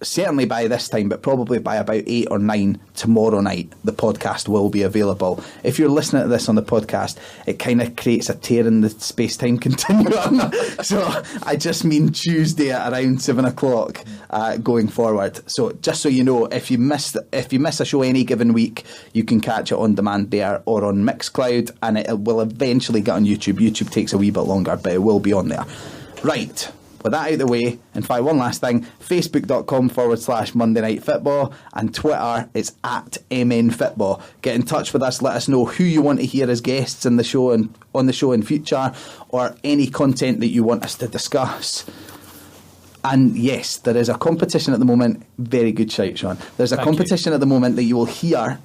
certainly by this time, but probably by about 8 or 9 tomorrow night, the podcast will be available. If you're listening to this on the podcast, it kind of creates a tear in the space-time continuum. So I just mean Tuesday at around 7 o'clock going forward. So just so you know, if you miss a show any given week, you can catch it on demand there or on Mixcloud, and it will eventually get on YouTube. YouTube takes a wee bit longer, but it will be on there. Right. With that out of the way, in fact, one last thing, facebook.com/Monday Night Football, and Twitter, it's at MN Football. Get in touch with us, let us know who you want to hear as guests in the show and on the show in future, or any content that you want us to discuss. And yes, there is a competition at the moment. Very good shout, Sean. There's a competition at the moment that you will hear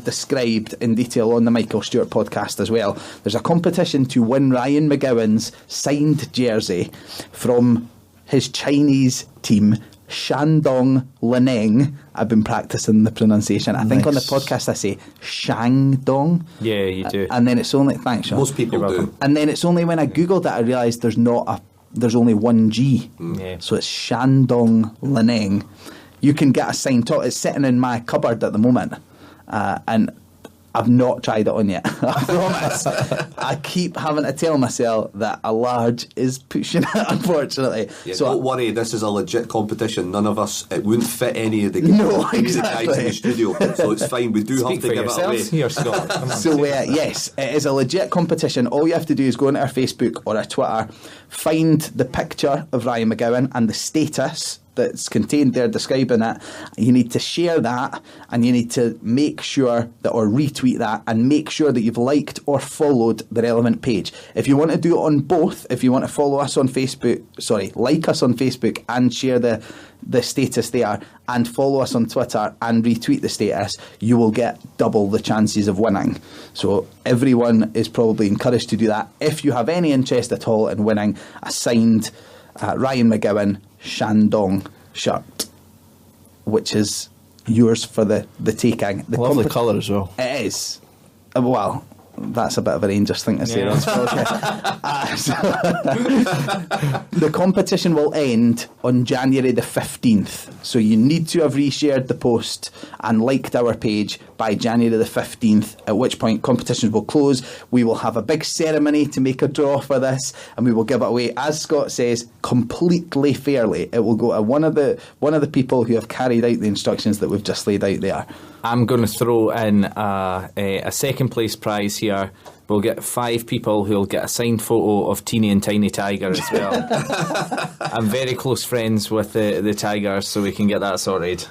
described in detail on the Michael Stewart podcast as well. There's a competition to win Ryan McGowan's signed jersey from his Chinese team, Shandong Lineng. I've been practicing the pronunciation. I think on the podcast I say Shangdong. Yeah, you do. And then it's only... Thanks, Sean. Most people do. And then it's only when I Googled it I realised there's only one G. Yeah. So it's Shandong Lineng. You can get a signed top. It's sitting in my cupboard at the moment. And I've not tried it on yet. I promise. I keep having to tell myself that a large is pushing it, unfortunately. Yeah, so don't worry, this is a legit competition. None of us, it wouldn't fit any of the exactly. guys in the studio. So it's fine. We do Speak have to for give yourselves it away. here, Scott. Come on. So yes, it is a legit competition. All you have to do is go into our Facebook or our Twitter, find the picture of Ryan McGowan and the status that's contained there describing it. You need to share that, and you need to make sure that, or retweet that, and make sure that you've liked or followed the relevant page. If you want to do it on both, if you want to follow us on Facebook, like us on Facebook and share the status there, and follow us on Twitter and retweet the status, you will get double the chances of winning. So everyone is probably encouraged to do that. If you have any interest at all in winning a signed Ryan McGowan Shandong shirt, which is yours for the taking. Lovely colour as well. It is. Well, that's a bit of a Rangers thing to say. Yeah. The competition will end on January the 15th. So you need to have reshared the post and liked our page by January the 15th, at which point competitions will close. We will have a big ceremony to make a draw for this, and we will give it away, as Scott says, completely fairly. It will go to one of the people who have carried out the instructions that we've just laid out there. I'm going to throw in a second place prize here. We'll get 5 people who'll get a signed photo of Teeny and Tiny Tiger as well. I'm very close friends with the Tigers, so we can get that sorted.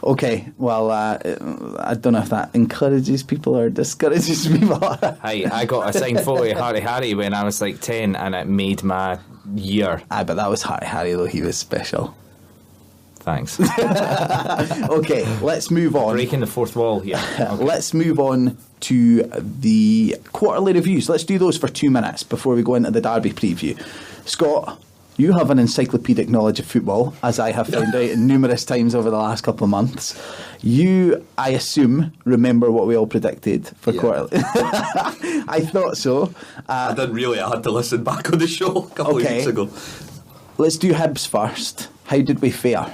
Okay, well, I don't know if that encourages people or discourages people. Hey, I got a signed photo of Harry when I was like 10, and it made my year. Aye, but that was Harry, though. He was special. Thanks. Okay, let's move on. Breaking the fourth wall here. Okay. Let's move on to the quarterly reviews. Let's do those for 2 minutes before we go into the derby preview. Scott, you have an encyclopedic knowledge of football, as I have found out numerous times over the last couple of months. You, I assume, remember what we all predicted for quarterly. I thought so. I didn't really. I had to listen back on the show a couple of weeks ago. Let's do Hibs first. How did we fare?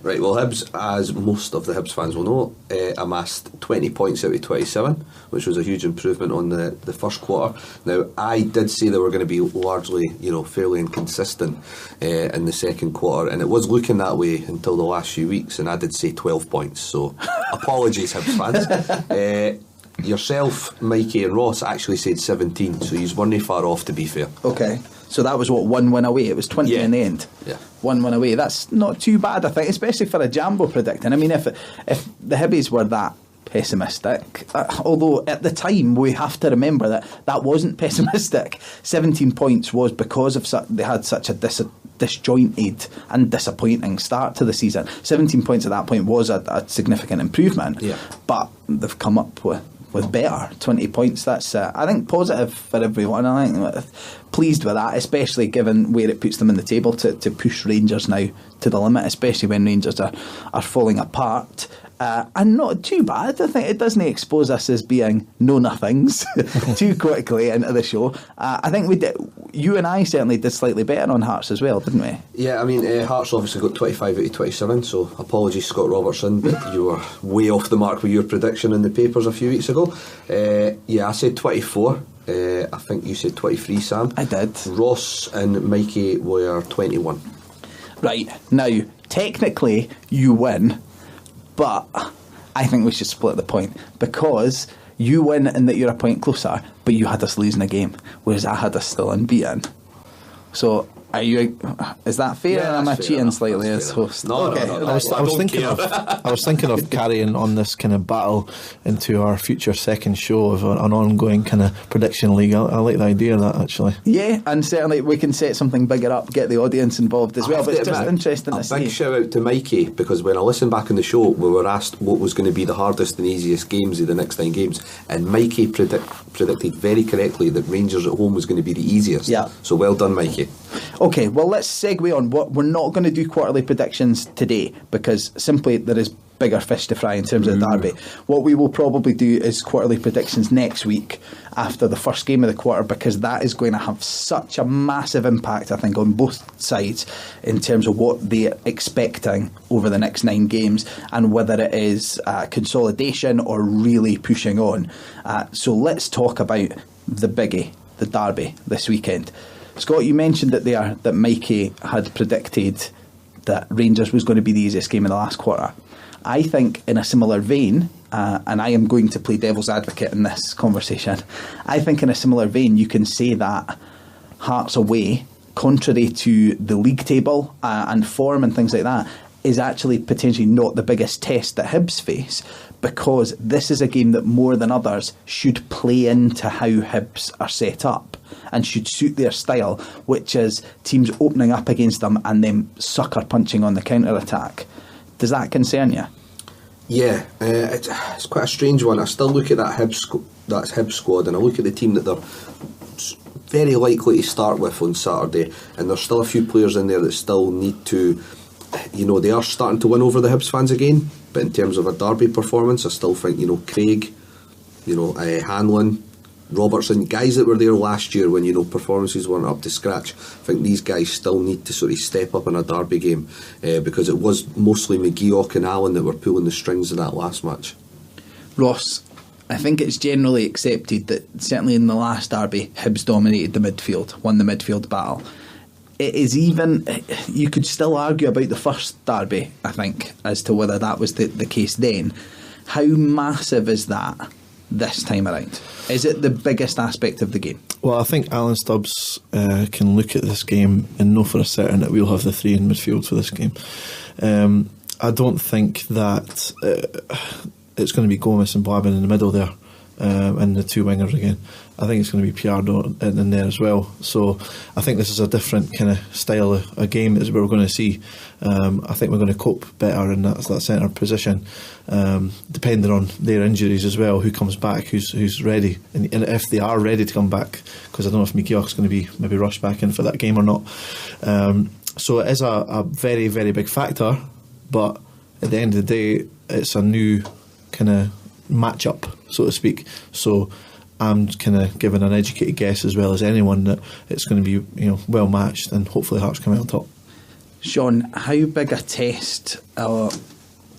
Right, well, Hibs, as most of the Hibs fans will know, amassed 20 points out of 27, which was a huge improvement on the first quarter. Now, I did say they were going to be largely, fairly inconsistent in the second quarter, and it was looking that way until the last few weeks, and I did say 12 points, so apologies, Hibs fans. Yourself, Mikey and Ross actually said 17, so you weren't far off, to be fair. Okay. So that was what, 1 win away? It was 20 in the end. Yeah. 1 win away. That's not too bad, I think, especially for a Jambo predicting. I mean, if the Hibbies were that pessimistic, although at the time we have to remember that wasn't pessimistic. 17 points was because of they had such a disjointed and disappointing start to the season. 17 points at that point was a significant improvement. Yeah. But they've come up with better 20 points. That's I think positive for everyone. I think pleased with that, especially given where it puts them in the table to push Rangers now to the limit, especially when Rangers are falling apart. And not too bad. I think it doesn't expose us as being know-nothings too quickly into the show. I think we did. You and I certainly did slightly better on Hearts as well, didn't we? Yeah, I mean, Hearts obviously got 25 out of 27, so apologies, Scott Robertson, but you were way off the mark with your prediction in the papers a few weeks ago. I said 24. I think you said 23, Sam. I did. Ross and Mikey were 21. Right, now, technically, you win, but I think we should split the point, because you win in that you're a point closer, but you had us losing a game, whereas I had us still unbeaten. So, is that fair? Yeah, Am I fair cheating enough, slightly that's as fair host? enough. No, I was thinking of carrying on this kind of battle into our future second show of an ongoing kind of prediction league. I like the idea of that, actually. Yeah, and certainly we can set something bigger up, get the audience involved as well. But it's just interesting to see. A big shout out to Mikey, because when I listened back on the show, we were asked what was going to be the hardest and easiest games of the next 9 games, and Mikey predicted very correctly that Rangers at home was going to be the easiest. Yeah. So well done, Mikey. Okay, well, let's segue on. We're not going to do quarterly predictions today, because simply there is bigger fish to fry in terms of the derby. What we will probably do is quarterly predictions next week after the first game of the quarter, because that is going to have such a massive impact, I think, on both sides in terms of what they're expecting over the next 9 games and whether it is consolidation or really pushing on. So let's talk about the biggie, the derby this weekend. Scott, you mentioned that Mikey had predicted that Rangers was going to be the easiest game in the last quarter. I think in a similar vein, and I am going to play devil's advocate in this conversation, I think in a similar vein you can say that Hearts away, contrary to the league table and form and things like that, is actually potentially not the biggest test that Hibs face, because this is a game that more than others should play into how Hibs are set up and should suit their style, which is teams opening up against them and then sucker punching on the counter-attack. Does that concern you? Yeah, it's quite a strange one. I still look at that Hibs squad, and I look at the team that they're very likely to start with on Saturday, and there's still a few players in there that still need to, they are starting to win over the Hibs fans again, but in terms of a derby performance, I still think, Craig, Hanlon, Robertson, guys that were there last year when performances weren't up to scratch. I think these guys still need to sort of step up in a derby game, because it was mostly McGeoch and Allen that were pulling the strings of that last match. Ross, I think it's generally accepted that certainly in the last derby Hibs dominated the midfield, won the midfield battle. It is even, you could still argue about the first derby, I think, as to whether that was the case then. How massive is that this time around? Is it the biggest aspect of the game? Well, I think Alan Stubbs can look at this game and know for a certain that we'll have the 3 in midfield for this game. I don't think that it's going to be Gomez and Blabin in the middle there, and the 2 wingers again. I think it's going to be Piardo in there as well. So I think this is a different kind of style of game as we're going to see. I think we're going to cope better in that centre position, depending on their injuries as well, who comes back, who's ready, and if they are ready to come back, because I don't know if McGeoch's going to be maybe rushed back in for that game or not. So it is a very, very big factor, but at the end of the day, it's a new kind of match-up, so to speak. So I'm kind of giving an educated guess as well as anyone that it's going to be well matched, and hopefully Hearts come out on top. Sean, how big a test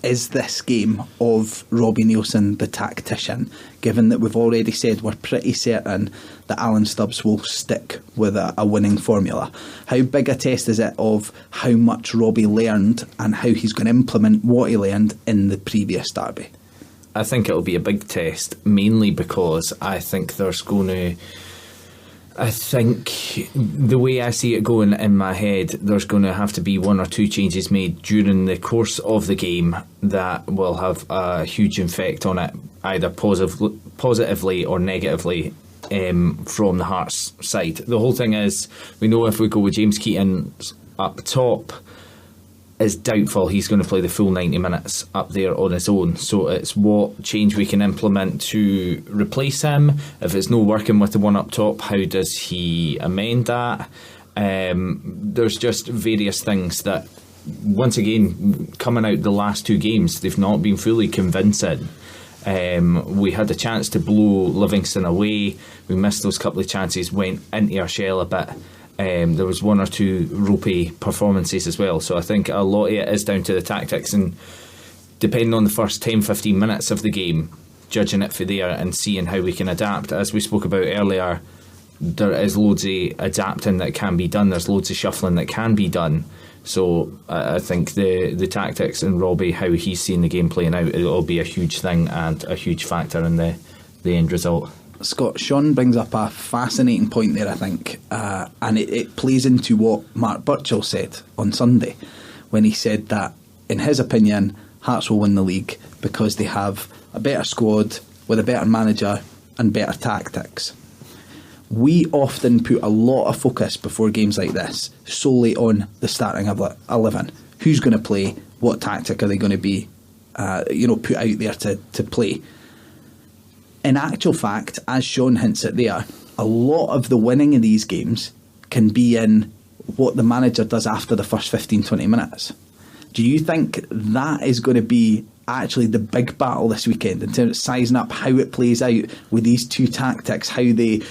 is this game of Robbie Neilson, the tactician, given that we've already said we're pretty certain that Alan Stubbs will stick with a winning formula? How big a test is it of how much Robbie learned and how he's going to implement what he learned in the previous derby? I think it'll be a big test, mainly because I think the way I see it going in my head, there's going to have to be one or two changes made during the course of the game that will have a huge effect on it, either positively or negatively, from the Hearts side. The whole thing is, we know if we go with James Keaton up top, it's doubtful he's going to play the full 90 minutes up there on his own. So it's what change we can implement to replace him. If it's not working with the one up top, how does he amend that? There's just various things that, once again, coming out the last two games, they've not been fully convincing. We had a chance to blow Livingston away. We missed those couple of chances, went into our shell a bit. There was one or two ropey performances as well. So I think a lot of it is down to the tactics, and depending on the first 10-15 minutes of the game, judging it for there and seeing how we can adapt. As we spoke about earlier, there is loads of adapting that can be done. There's loads of shuffling that can be done. So I think the tactics and Robbie, how he's seen the game playing out, it'll be a huge thing and a huge factor in the end result. Scott, Sean brings up a fascinating point there, I think, and it plays into what Mark Burchill said on Sunday, when he said that, in his opinion, Hearts will win the league because they have a better squad with a better manager and better tactics. We often put a lot of focus before games like this solely on the starting 11. Who's going to play? What tactic are they going to be put out there to play? In actual fact, as Sean hints at there, a lot of the winning in these games can be in what the manager does after the first 15-20 minutes. Do you think that is going to be actually the big battle this weekend, in terms of sizing up how it plays out with these two tactics, how they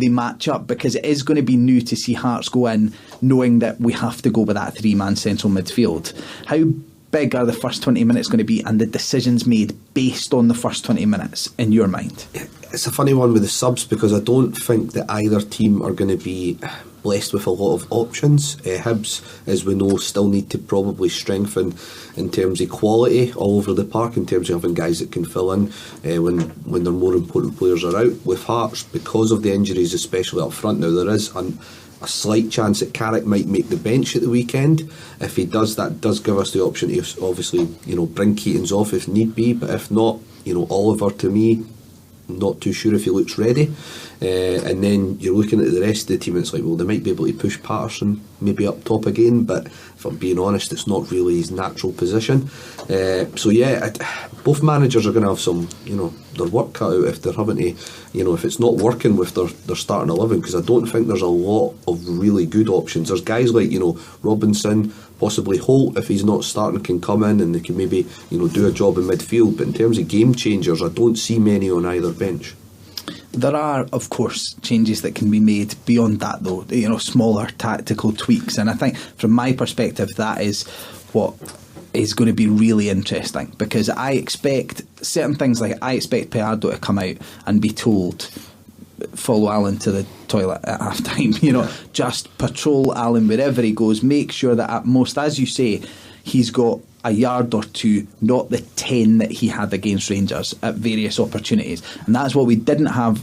match up? Because it is going to be new to see Hearts go in knowing that we have to go with that three-man central midfield. How big are the first 20 minutes going to be, and the decisions made based on the first 20 minutes in your mind? It's a funny one with the subs, because I don't think that either team are going to be blessed with a lot of options. Hibs, as we know, still need to probably strengthen in terms of quality all over the park, in terms of having guys that can fill in when their more important players are out. With Hearts, because of the injuries, especially up front now, there is a slight chance that Carrick might make the bench at the weekend. If he does, that does give us the option to obviously bring Keatons off if need be, but if not, Oliver, to me, not too sure if he looks ready. And then you're looking at the rest of the team, it's like, well, they might be able to push Patterson maybe up top again, but if I'm being honest, it's not really his natural position. Both managers are going to have some, their work cut out if they're having to, if it's not working with their starting 11, because I don't think there's a lot of really good options. There's guys like, Robinson, possibly Holt, if he's not starting, can come in and they can maybe, do a job in midfield. But in terms of game changers, I don't see many on either bench. There are, of course, changes that can be made beyond that, though, smaller tactical tweaks. And I think, from my perspective, that is what is going to be really interesting, because I expect certain things, like I expect Piardo to come out and be told, follow Alan to the toilet at half time, just patrol Alan wherever he goes, make sure that at most, as you say, he's got a yard or two, not the 10 that he had against Rangers at various opportunities. And that's what we didn't have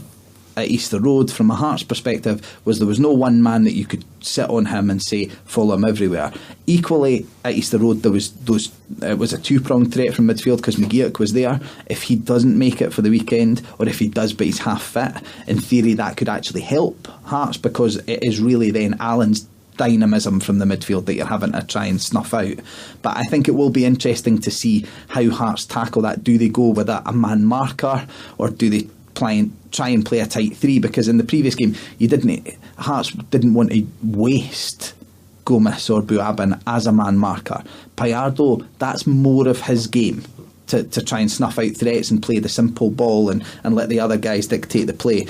at Easter Road. From a Hearts perspective, was there was no one man that you could sit on him and say follow him everywhere. Equally at Easter Road, there was it was a two-pronged threat from midfield, because McGeoch was there. If he doesn't make it for the weekend, or if he does but he's half fit, in theory that could actually help Hearts, because it is really then Alan's dynamism from the midfield that you're having to try and snuff out. But I think it will be interesting to see how Hearts tackle that. Do they go with a man marker, or do they try and play a tight three? Because in the previous game, Hearts didn't want to waste Gomez or Buabin as a man marker. Piardo, that's more of his game, to try and snuff out threats and play the simple ball and let the other guys dictate the play.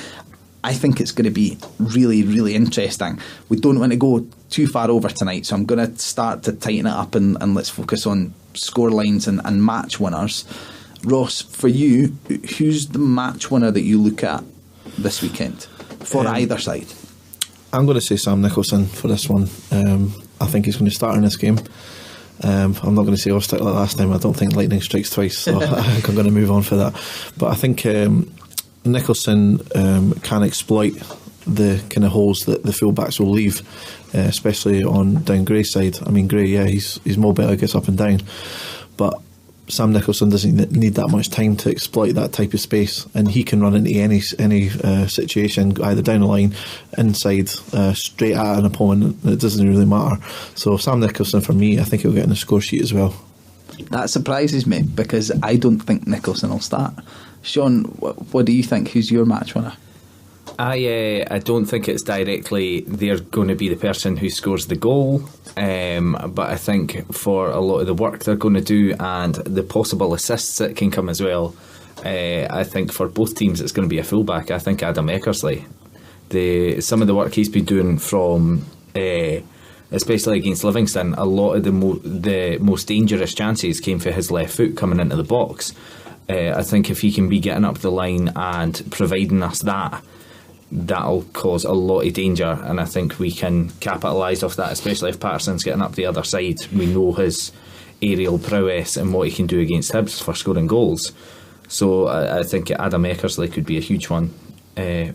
I think it's going to be really, really interesting. We don't want to go too far over tonight, so I'm going to start to tighten it up and let's focus on score lines and match winners. Ross, for you, who's the match winner that you look at this weekend for either side? I'm going to say Sam Nicholson for this one. I think he's going to start in this game. I'm not going to say off stick like last time. I don't think lightning strikes twice, so I think I'm going to move on for that. But I think Nicholson can exploit the kind of holes that the fullbacks will leave, especially on down Gray's side. I mean, Gray, yeah, he's mobile, gets up and down, but Sam Nicholson doesn't need that much time to exploit that type of space, and he can run into any situation, either down the line, inside, straight at an opponent. It doesn't really matter. So Sam Nicholson, for me, I think he'll get in the score sheet as well. That surprises me, because I don't think Nicholson will start. Sean, what do you think? Who's your match winner? I don't think it's directly they're going to be the person who scores the goal, but I think for a lot of the work they're going to do and the possible assists that can come as well, I think for both teams it's going to be a fullback. I think Adam Eckersley, some of the work he's been doing from especially against Livingston, a lot of the most dangerous chances came for his left foot coming into the box. I think if he can be getting up the line and providing us that'll cause a lot of danger, and I think we can capitalise off that, especially if Patterson's getting up the other side. We know his aerial prowess and what he can do against Hibs for scoring goals. So I think Adam Eckersley could be a huge one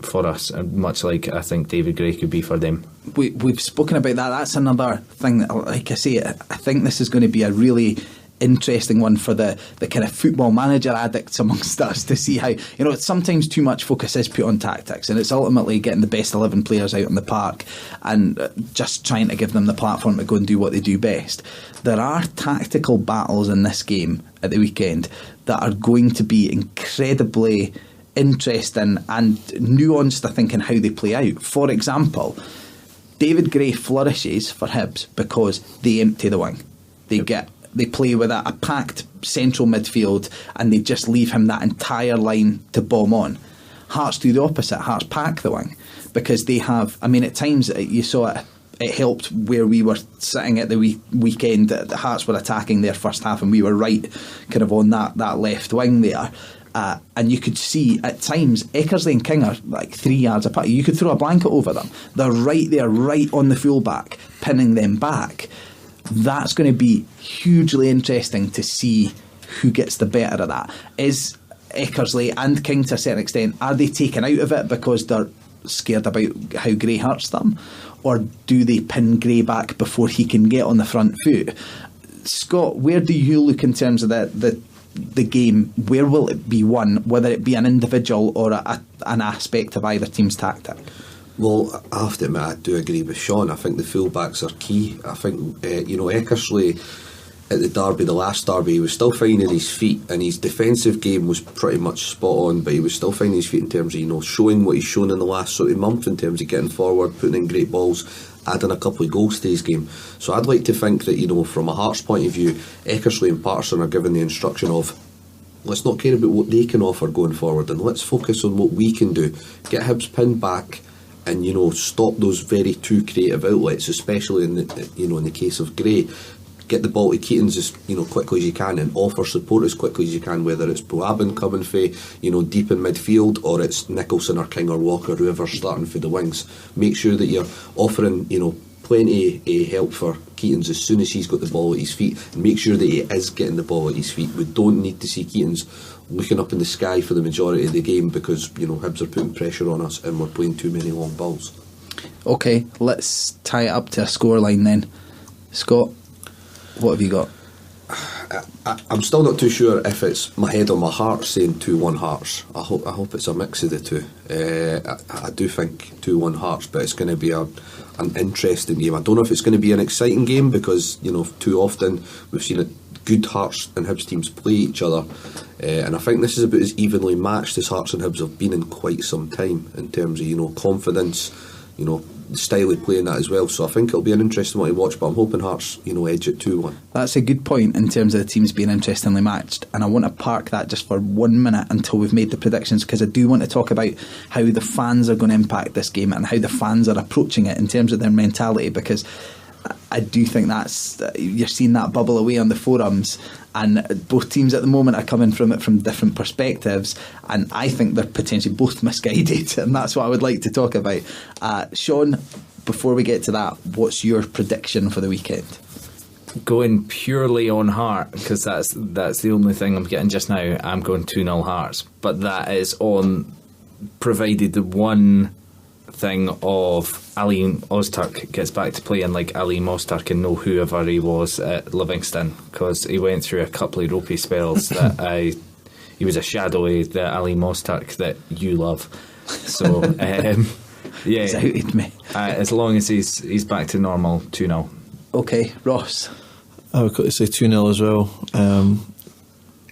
for us, much like I think David Gray could be for them. We've spoken about that. That's another thing that, like I say, I think this is going to be a really interesting one for the kind of football manager addicts amongst us, to see how, sometimes too much focus is put on tactics, and it's ultimately getting the best 11 players out on the park and just trying to give them the platform to go and do what they do best. There are tactical battles in this game at the weekend that are going to be incredibly interesting and nuanced, I think, in how they play out. For example, David Gray flourishes for Hibs because they empty the wing. They play with a packed central midfield, and they just leave him that entire line to bomb on. Hearts do the opposite. Hearts pack the wing because they have, at times you saw it helped where we were sitting at the weekend. The Hearts were attacking their first half and we were right kind of on that left wing there. And you could see at times Eckersley and King are like 3 yards apart. You could throw a blanket over them. They're right there, right on the fullback, pinning them back. That's going to be hugely interesting to see who gets the better of that. Is Eckersley and King, to a certain extent, are they taken out of it because they're scared about how Gray hurts them? Or do they pin Gray back before he can get on the front foot? Scott, where do you look in terms of the game? Where will it be won, whether it be an individual or an aspect of either team's tactic? Well, I have to admit, I do agree with Sean. I think the fullbacks are key. I think, Eckersley at the last derby, he was still finding his feet, and his defensive game was pretty much spot on, but he was still finding his feet in terms of, showing what he's shown in the last sort of month in terms of getting forward, putting in great balls, adding a couple of goals to his game. So I'd like to think that, from a Hearts point of view, Eckersley and Patterson are given the instruction of, let's not care about what they can offer going forward, and let's focus on what we can do. Get Hibs pinned back, and stop those very too creative outlets, especially in the case of Gray. Get the ball to Keatons as quickly as you can, and offer support as quickly as you can, whether it's Boabin coming for deep in midfield, or it's Nicholson or King or Walker, whoever's starting for the wings. Make sure that you're offering plenty of help for Keatons as soon as he's got the ball at his feet, and make sure that he is getting the ball at his feet. We don't need to see Keatons looking up in the sky for the majority of the game, because Hibs are putting pressure on us and we're playing too many long balls. Okay, let's tie it up to a scoreline then. Scott, what have you got? I'm still not too sure if it's my head or my heart saying 2-1 Hearts. I hope it's a mix of the two. I do think 2-1 Hearts, but it's going to be an interesting game. I don't know if it's going to be an exciting game, because too often we've seen it. Good Hearts and Hibs teams play each other, and I think this is about as evenly matched as Hearts and Hibs have been in quite some time in terms of confidence, style of play in that as well. So I think it'll be an interesting one to watch. But I'm hoping Hearts, edge it 2-1. That's a good point in terms of the teams being interestingly matched, and I want to park that just for 1 minute until we've made the predictions, because I do want to talk about how the fans are going to impact this game and how the fans are approaching it in terms of their mentality, because I do think you're seeing that bubble away on the forums, and both teams at the moment are coming from it from different perspectives, and I think they're potentially both misguided, and that's what I would like to talk about. Sean, before we get to that, what's your prediction for the weekend? Going purely on heart, because that's the only thing I'm getting just now. I'm going 2-0 Hearts, but that is on provided the one thing of Ali Ozturk gets back to playing like Ali Mosturk and know whoever he was at Livingston, because he went through a couple of ropey spells that he was a shadowy the Ali Mosturk that you love. So yeah, He's outed me. As long as he's back to normal, 2-0. Okay, Ross. I would say 2-0 as well.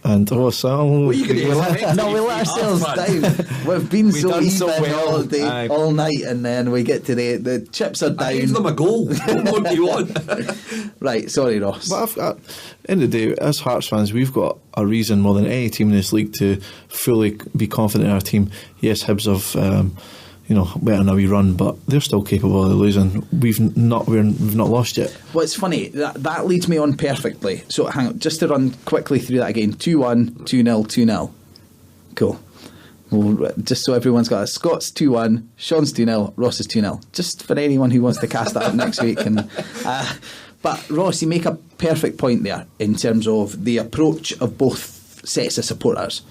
And Sam, we let ourselves down. We've been so even all day, all night, and then we get to the chips are down. I gave them a goal. What do you want? Right, sorry, Ross. But end of the day, as Hearts fans, we've got a reason more than any team in this league to fully be confident in our team. Yes, Hibs have went on a wee run, but they're still capable of losing. We've not lost yet. Well, it's funny, that leads me on perfectly. So hang on, just to run quickly through that again. 2-1, 2-0, 2-0. Cool. Well, just so everyone's got it. Scott's 2-1, Sean's 2-0, Ross is 2-0. Just for anyone who wants to cast that up next week. But Ross, you make a perfect point there in terms of the approach of both sets of supporters.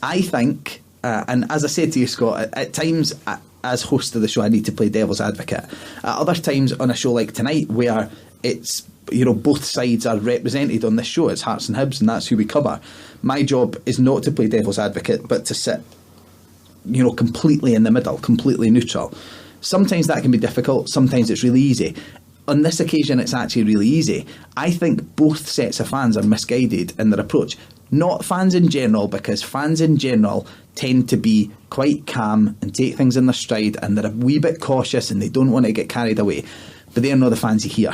I think, and as I said to you, Scott, at times as host of the show I need to play devil's advocate. At other times on a show like tonight, where it's both sides are represented on this show, it's Hearts and Hibs and that's who we cover, my job is not to play devil's advocate but to sit completely in the middle, completely neutral. Sometimes that can be difficult, sometimes it's really easy. On this occasion it's actually really easy. I think both sets of fans are misguided in their approach. Not fans in general, because fans in general tend to be quite calm and take things in their stride, and they're a wee bit cautious and they don't want to get carried away. But they're not the fans you hear.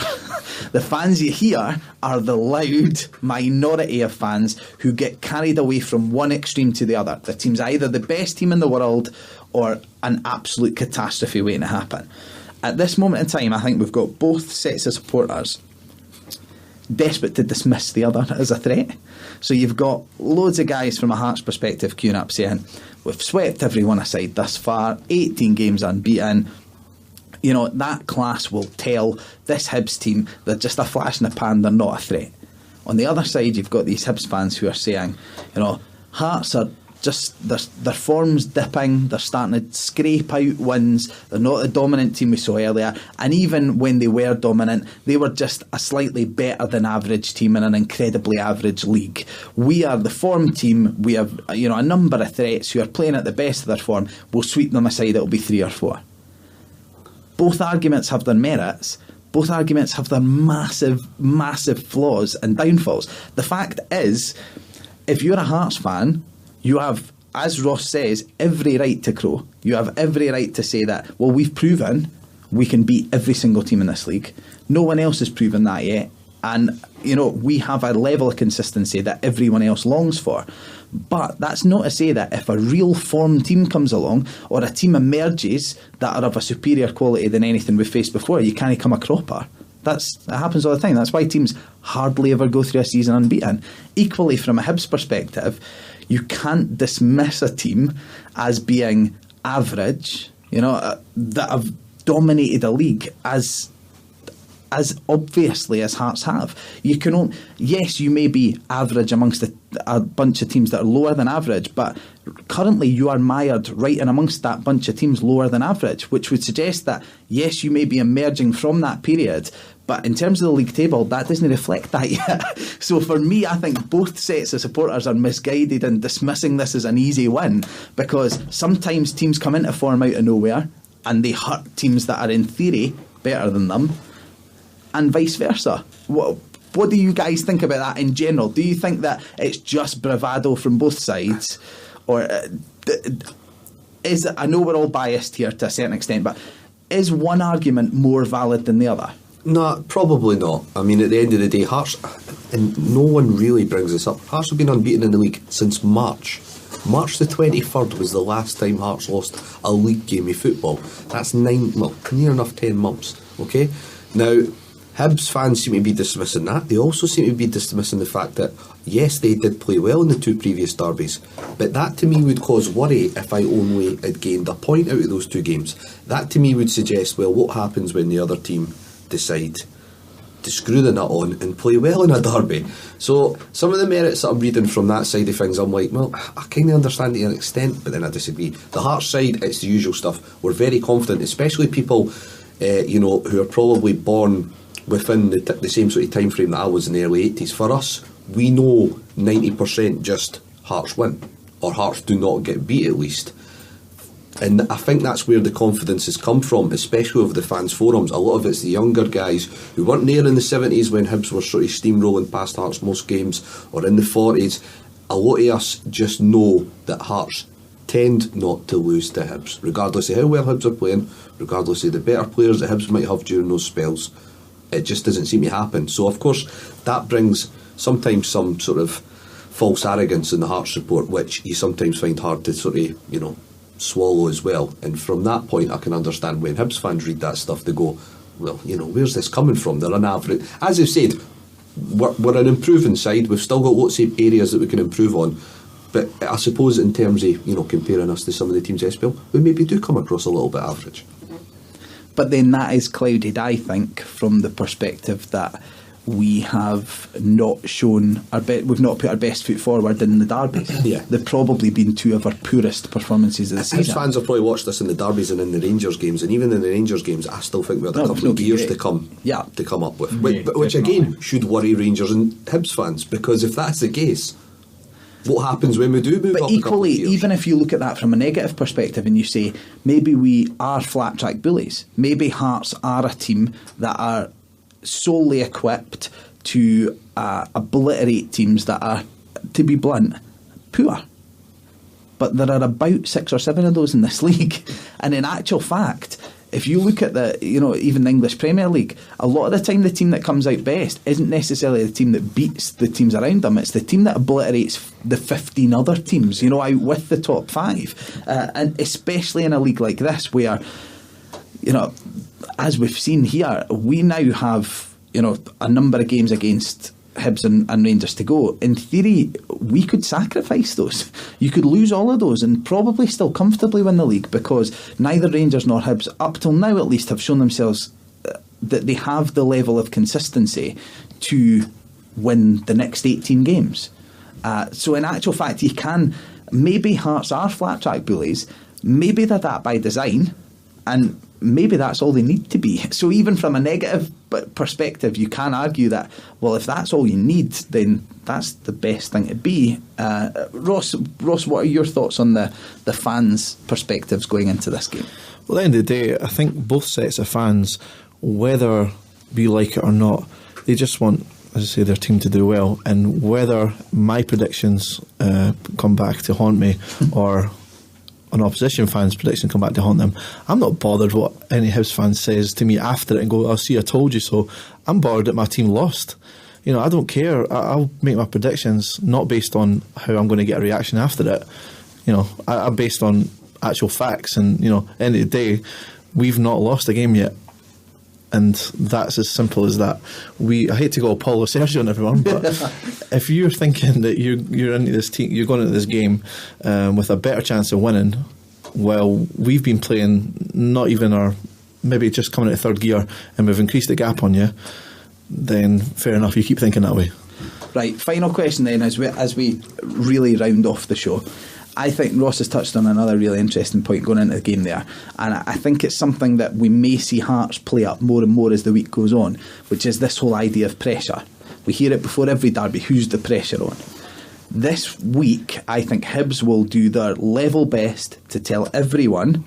The fans you hear are the loud minority of fans who get carried away from one extreme to the other. The team's either the best team in the world or an absolute catastrophe waiting to happen. At this moment in time, I think we've got both sets of supporters desperate to dismiss the other as a threat. So you've got loads of guys from a Hearts perspective queuing up saying, we've swept everyone aside thus far, 18 games unbeaten. That class will tell this Hibs team they're just a flash in the pan, they're not a threat. On the other side, you've got these Hibs fans who are saying, Hearts are just, their form's dipping, they're starting to scrape out wins, they're not the dominant team we saw earlier, and even when they were dominant, they were just a slightly better than average team in an incredibly average league. We are the form team, we have a number of threats who are playing at the best of their form, we'll sweep them aside, it'll be 3 or 4. Both arguments have their merits, both arguments have their massive, massive flaws and downfalls. The fact is, if you're a Hearts fan, you have, as Ross says, every right to crow. You have every right to say that, well, we've proven we can beat every single team in this league. No one else has proven that yet. And, we have a level of consistency that everyone else longs for. But that's not to say that if a real form team comes along or a team emerges that are of a superior quality than anything we've faced before, you can't come a cropper. That happens all the time. That's why teams hardly ever go through a season unbeaten. Equally, from a Hibs perspective, you can't dismiss a team as being average, that have dominated a league as obviously as Hearts have. Yes, you may be average amongst a bunch of teams that are lower than average, but currently you are mired right in amongst that bunch of teams lower than average, which would suggest that, yes, you may be emerging from that period, but in terms of the league table, that doesn't reflect that yet. So for me, I think both sets of supporters are misguided in dismissing this as an easy win, because sometimes teams come into form out of nowhere and they hurt teams that are in theory better than them, and vice versa. What do you guys think about that in general? Do you think that it's just bravado from both sides, or I know we're all biased here to a certain extent, but is one argument more valid than the other? No, probably not. I mean, at the end of the day, Hearts, and no one really brings this up, Hearts have been unbeaten in the league since March. March the 23rd was the last time Hearts lost a league game of football. That's near enough 10 months, okay? Now, Hibs fans seem to be dismissing that. They also seem to be dismissing the fact that, yes, they did play well in the 2 previous derbies, but that to me would cause worry if I only had gained a point out of those 2 games. That to me would suggest, well, what happens when the other team decide to screw the nut on and play well in a derby? So some of the merits that I'm reading from that side of things, I'm like, well, I kind of understand to an extent, but then I disagree. The Hearts side, it's the usual stuff. We're very confident, especially people who are probably born within the same sort of time frame that I was in the early 80s. For us, we know 90% just Hearts win, or Hearts do not get beat at least. And I think that's where the confidence has come from, especially over the fans' forums. A lot of it's the younger guys who weren't there in the 70s when Hibs were sort of steamrolling past Hearts most games, or in the 40s. A lot of us just know that Hearts tend not to lose to Hibs, regardless of how well Hibs are playing, regardless of the better players that Hibs might have during those spells. It just doesn't seem to happen. So of course that brings sometimes some sort of false arrogance in the Hearts support, which you sometimes find hard to sort of, swallow as well. And from that point I can understand when Hibs fans read that stuff, they go, well, where's this coming from? They're an average. As I've said, we're an improving side. We've still got lots of areas that we can improve on. But I suppose in terms of, comparing us to some of the teams SPL, we maybe do come across a little bit average. But then that is clouded, I think, from the perspective that we have not shown we've not put our best foot forward in the derbies. Yeah. They've probably been 2 of our poorest performances of the season. Hibs fans have probably watched us in the derbies and in the Rangers games, and even in the Rangers games, I still think we had a couple of gears to come up with, which again should worry Rangers and Hibs fans, because if that's the case, what happens when we do move up? But equally, even if you look at that from a negative perspective and you say, maybe we are flat track bullies, maybe Hearts are a team that are solely equipped to obliterate teams that are, to be blunt, poor. But there are about 6 or 7 of those in this league. And in actual fact, if you look at even the English Premier League, a lot of the time the team that comes out best isn't necessarily the team that beats the teams around them. It's the team that obliterates the 15 other teams, out with the top 5. And especially in a league like this where, as we've seen here, we now have, a number of games against Hibs and Rangers to go. In theory, we could sacrifice those. You could lose all of those and probably still comfortably win the league, because neither Rangers nor Hibs, up till now at least, have shown themselves that they have the level of consistency to win the next 18 games. So in actual fact, maybe Hearts are flat track bullies, maybe they're that by design, and maybe that's all they need to be. So even from a negative perspective, you can argue that, well, if that's all you need, then that's the best thing to be. Ross, what are your thoughts on the fans' perspectives going into this game? Well, at the end of the day, I think both sets of fans, whether we like it or not, they just want, as I say, their team to do well. And whether my predictions come back to haunt me or an opposition fan's prediction come back to haunt them, I'm not bothered what any Hibs fan says to me after it and go, "Oh, see, I told you so." I'm bothered that my team lost. I don't care. I'll make my predictions not based on how I'm going to get a reaction after it. I'm based on actual facts, and end of the day, we've not lost a game yet. And that's as simple as that. I hate to go Paulo Sergio on everyone, but if you're thinking that you're into this team, you're going into this game with a better chance of winning, well, we've been playing not even maybe just coming out of third gear, and we've increased the gap on you, then fair enough, you keep thinking that way. Right, final question then, as we really round off the show. I think Ross has touched on another really interesting point going into the game there, and I think it's something that we may see Hearts play up more and more as the week goes on, which is this whole idea of pressure. We hear it before every derby, who's the pressure on? This week, I think Hibs will do their level best to tell everyone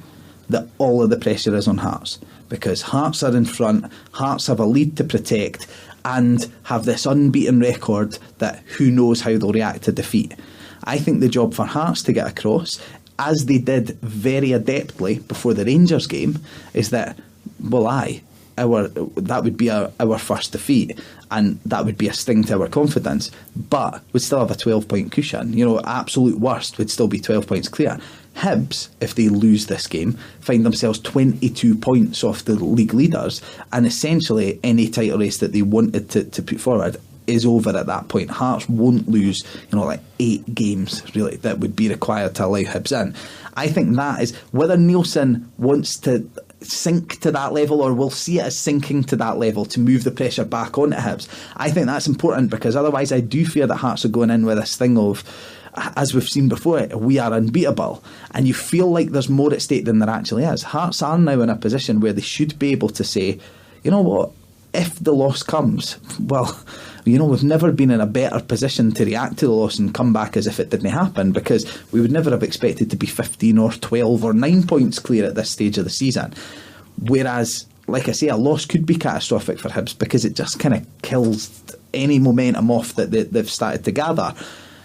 that all of the pressure is on Hearts, because Hearts are in front, Hearts have a lead to protect, and have this unbeaten record that who knows how they'll react to defeat. I think the job for Hearts to get across, as they did very adeptly before the Rangers game, is that well, that would be our first defeat, and that would be a sting to our confidence, but we'd still have a 12-point cushion. Absolute worst would still be 12 points clear. Hibs, if they lose this game, find themselves 22 points off the league leaders, and essentially any title race that they wanted to put forward is over at that point. Hearts won't lose, 8 games really that would be required to allow Hibs in. I think that is whether Nielsen wants to sink to that level, or we'll see it as sinking to that level to move the pressure back onto Hibs. I think that's important, because otherwise I do fear that Hearts are going in with this thing of, as we've seen before, we are unbeatable, and you feel like there's more at stake than there actually is. Hearts are now in a position where they should be able to say, you know what, if the loss comes, well, we've never been in a better position to react to the loss and come back as if it didn't happen, because we would never have expected to be 15 or 12 or 9 points clear at this stage of the season. Whereas, like I say, a loss could be catastrophic for Hibs, because it just kind of kills any momentum off that they've started to gather.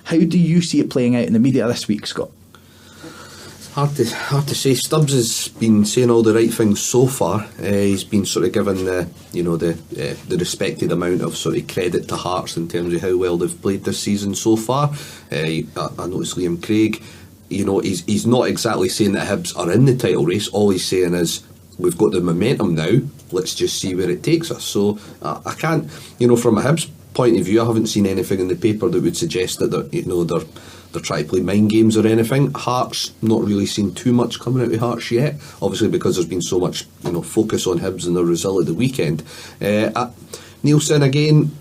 How do you see it playing out in the media this week, Scott? Hard to say. Stubbs has been saying all the right things so far. He's been sort of given the respected amount of sort of credit to Hearts in terms of how well they've played this season so far. I noticed Liam Craig, he's not exactly saying that Hibs are in the title race. All he's saying is, we've got the momentum now, let's just see where it takes us. So I can't, from a Hibs point of view, I haven't seen anything in the paper that would suggest that they're trying to play mind games or anything. Hearts, not really seen too much coming out of Hearts yet, obviously because there's been so much focus on Hibs and the result of the weekend. Nielsen again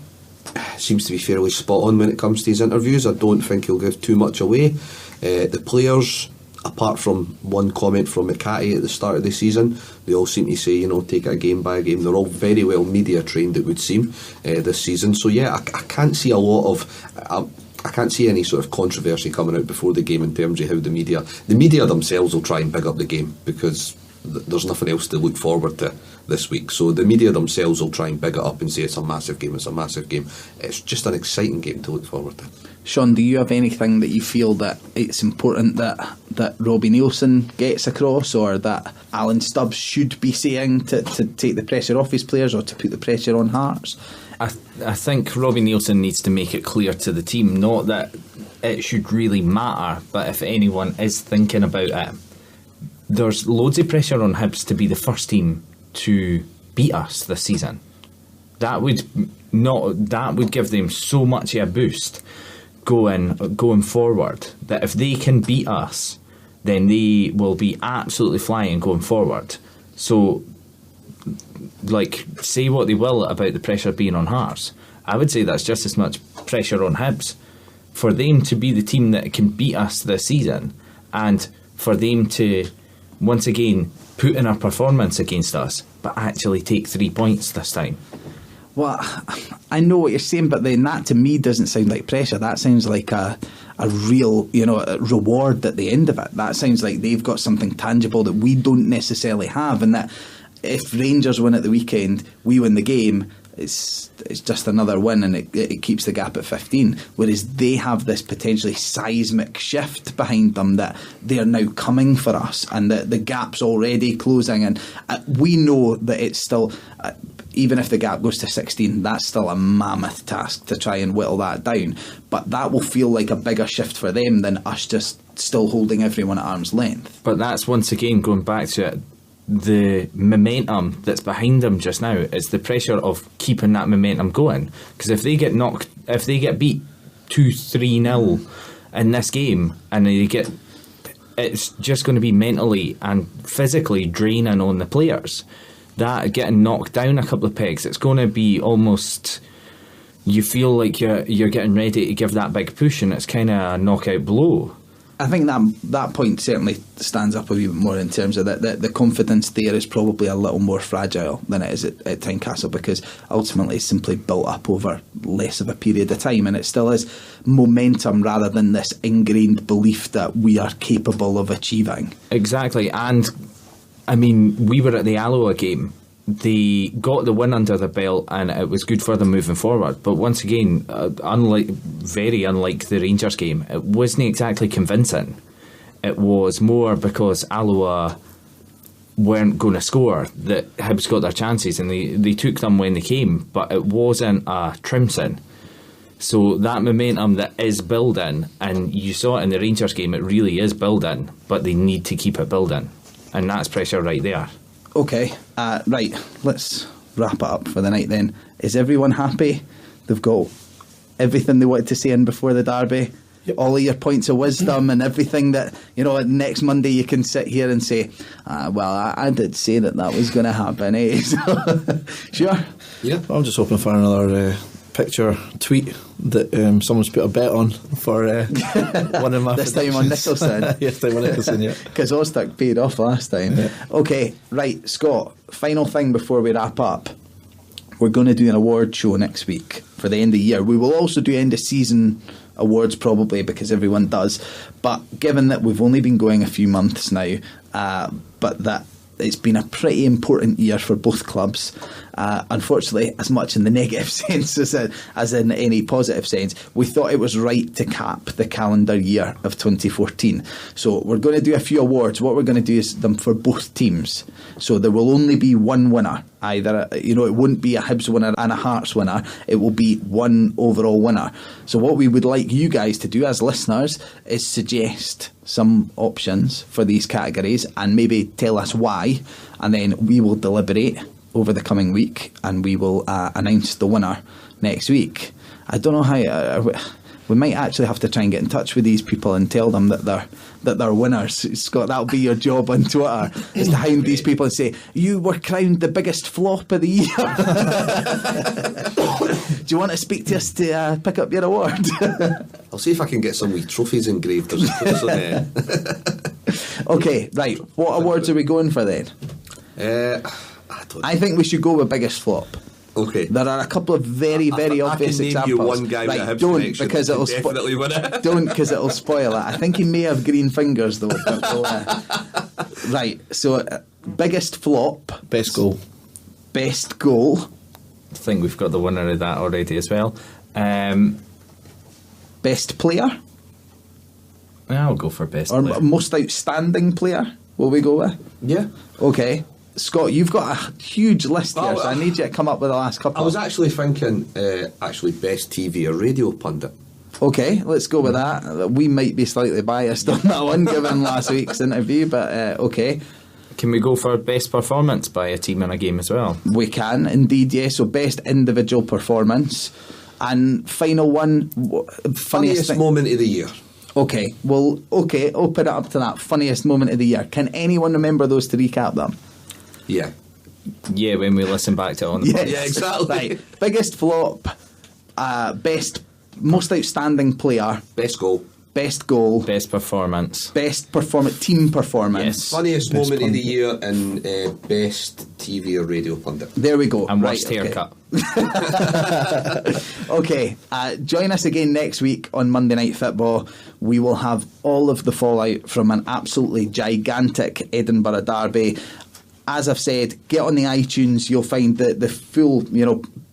seems to be fairly spot on when it comes to his interviews. I don't think he'll give too much away. The players, apart from one comment from McCarthy at the start of the season, they all seem to say, take it a game by game. They're all very well media trained, it would seem, this season. So yeah, I can't see a lot of I can't see any sort of controversy coming out before the game in terms of how the media themselves will try and big up the game, because there's nothing else to look forward to this week. So the media themselves will try and big it up and say it's a massive game. It's just an exciting game to look forward to. Sean, do you have anything that you feel that it's important that Robbie Nielsen gets across, or that Alan Stubbs should be saying to take the pressure off his players, or to put the pressure on Hearts? I think Robbie Nielsen needs to make it clear to the team, not that it should really matter, but if anyone is thinking about it, there's loads of pressure on Hibs to be the first team to beat us this season. That would give them so much of a boost going forward, that if they can beat us, then they will be absolutely flying going forward. So, say what they will about the pressure being on Hearts, I would say that's just as much pressure on Hibs. For them to be the team that can beat us this season, and for them to once again put in a performance against us, but actually take 3 points this time. Well, I know what you're saying, but then that to me doesn't sound like pressure. That sounds like a real, a reward at the end of it. That sounds like they've got something tangible that we don't necessarily have, and that if Rangers win at the weekend, we win the game, it's just another win, and it keeps the gap at 15. Whereas they have this potentially seismic shift behind them, that they are now coming for us, and the gap's already closing, and we know that it's still, even if the gap goes to 16, that's still a mammoth task to try and whittle that down. But that will feel like a bigger shift for them than us just still holding everyone at arm's length. But that's once again going back to it. The momentum that's behind them just now is the pressure of keeping that momentum going. Because if they get beat 2-3-0 in this game, and it's just going to be mentally and physically draining on the players. That getting knocked down a couple of pegs, it's going to be almost, you feel like you're getting ready to give that big push, and it's kind of a knockout blow. I think that point certainly stands up a wee bit more in terms of that the confidence there is probably a little more fragile than it is at Tynecastle, because ultimately it's simply built up over less of a period of time, and it still is momentum rather than this ingrained belief that we are capable of achieving. Exactly, and I mean, we were at the Alloa game. They got the win under the belt, and it was good for them moving forward. But once again, very unlike the Rangers game, it wasn't exactly convincing. It was more because Alloa weren't going to score, that Hibs got their chances, and they took them when they came, but it wasn't a Trimson. So that momentum that is building, and you saw it in the Rangers game, it really is building, but they need to keep it building, and that's pressure right there. Okay, right, let's wrap it up for the night then. Is everyone happy? They've got everything they wanted to say in before the derby? Yep. All of your points of wisdom and everything that, next Monday you can sit here and say, well, I did say that was going to happen, eh? So, sure? Yeah. I'm just hoping for another picture tweet that someone's put a bet on for one of my This time on Nicholson. Yes, time on Nicholson, yeah. Because Oztuck paid off last time. Yeah. Okay, right, Scott, final thing before we wrap up. We're going to do an award show next week for the end of the year. We will also do end of season awards probably, because everyone does. But given that we've only been going a few months now, but that it's been a pretty important year for both clubs, unfortunately, as much in the negative sense as in any positive sense, we thought it was right to cap the calendar year of 2014. So we're going to do a few awards. What we're going to do is them for both teams. So there will only be one winner. Either, it won't be a Hibs winner and a Hearts winner. It will be one overall winner. So what we would like you guys to do as listeners is suggest some options for these categories and maybe tell us why, and then we will deliberate over the coming week and we will announce the winner next week. I don't know how we might actually have to try and get in touch with these people and tell them that they're winners. Scott, that'll be your job on Twitter, is to hound these people and say, you were crowned the biggest flop of the year. Do you want to speak to us to pick up your award? I'll see if I can get some wee trophies engraved or something. Okay, right. What awards are we going for then? I think we should go with biggest flop. Okay. There are a couple of very obvious examples. I can name you one guy with a Hibs connection because it'll definitely win it. Don't, because it'll spoil it. I think he may have green fingers though. Right. So, biggest flop, best goal. Best goal. I think we've got the winner of that already as well. Best player. I'll go for best or player. Most outstanding player. Will we go with? Yeah. Okay. Scott, you've got a huge list here, so I need you to come up with the last couple. I was actually thinking, best TV or radio pundit. Okay, let's go with that. We might be slightly biased on that one, given last week's interview, but okay. Can we go for best performance by a team in a game as well? We can, indeed, yes. So best individual performance. And final one, funniest moment of the year. Okay, well, okay, open it up to that. Funniest moment of the year. Can anyone remember those to recap them? Yeah. Yeah, when we listen back to it on the yes. Yeah, exactly. Right. Biggest flop, best, most outstanding player. Best goal. Best goal. Best performance. Best performance, team performance. Yes. Funniest moment of the year and best TV or radio pundit. There we go. And worst haircut. Okay, join us again next week on Monday Night Football. We will have all of the fallout from an absolutely gigantic Edinburgh derby. As I've said, get on the iTunes, you'll find the full,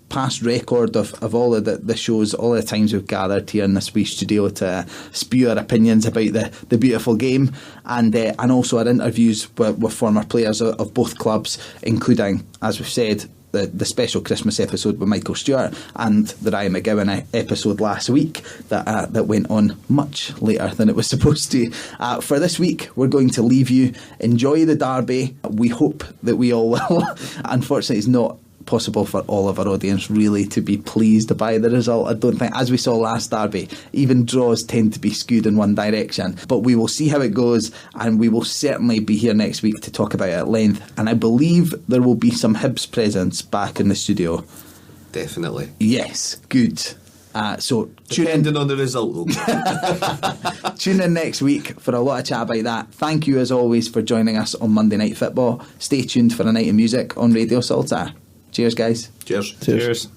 past record of all of the shows, all the times we've gathered here in this wee studio to spew our opinions about the beautiful game, and also our interviews with former players of both clubs, including, as we've said, the special Christmas episode with Michael Stewart and the Ryan McGowan episode last week that went on much later than it was supposed to. For this week, we're going to leave you. Enjoy the derby. We hope that we all will. Unfortunately, it's not possible for all of our audience really to be pleased by the result. I don't think, as we saw last derby, even draws tend to be skewed in one direction, but we will see how it goes, and we will certainly be here next week to talk about it at length, and I believe there will be some Hibs presence back in the studio. Definitely. Yes, good. So depending on the result though. Tune in next week for a lot of chat about that. Thank you as always for joining us on Monday Night Football. Stay tuned for a night of music on Radio Saltaire. Cheers, guys. Cheers. Cheers.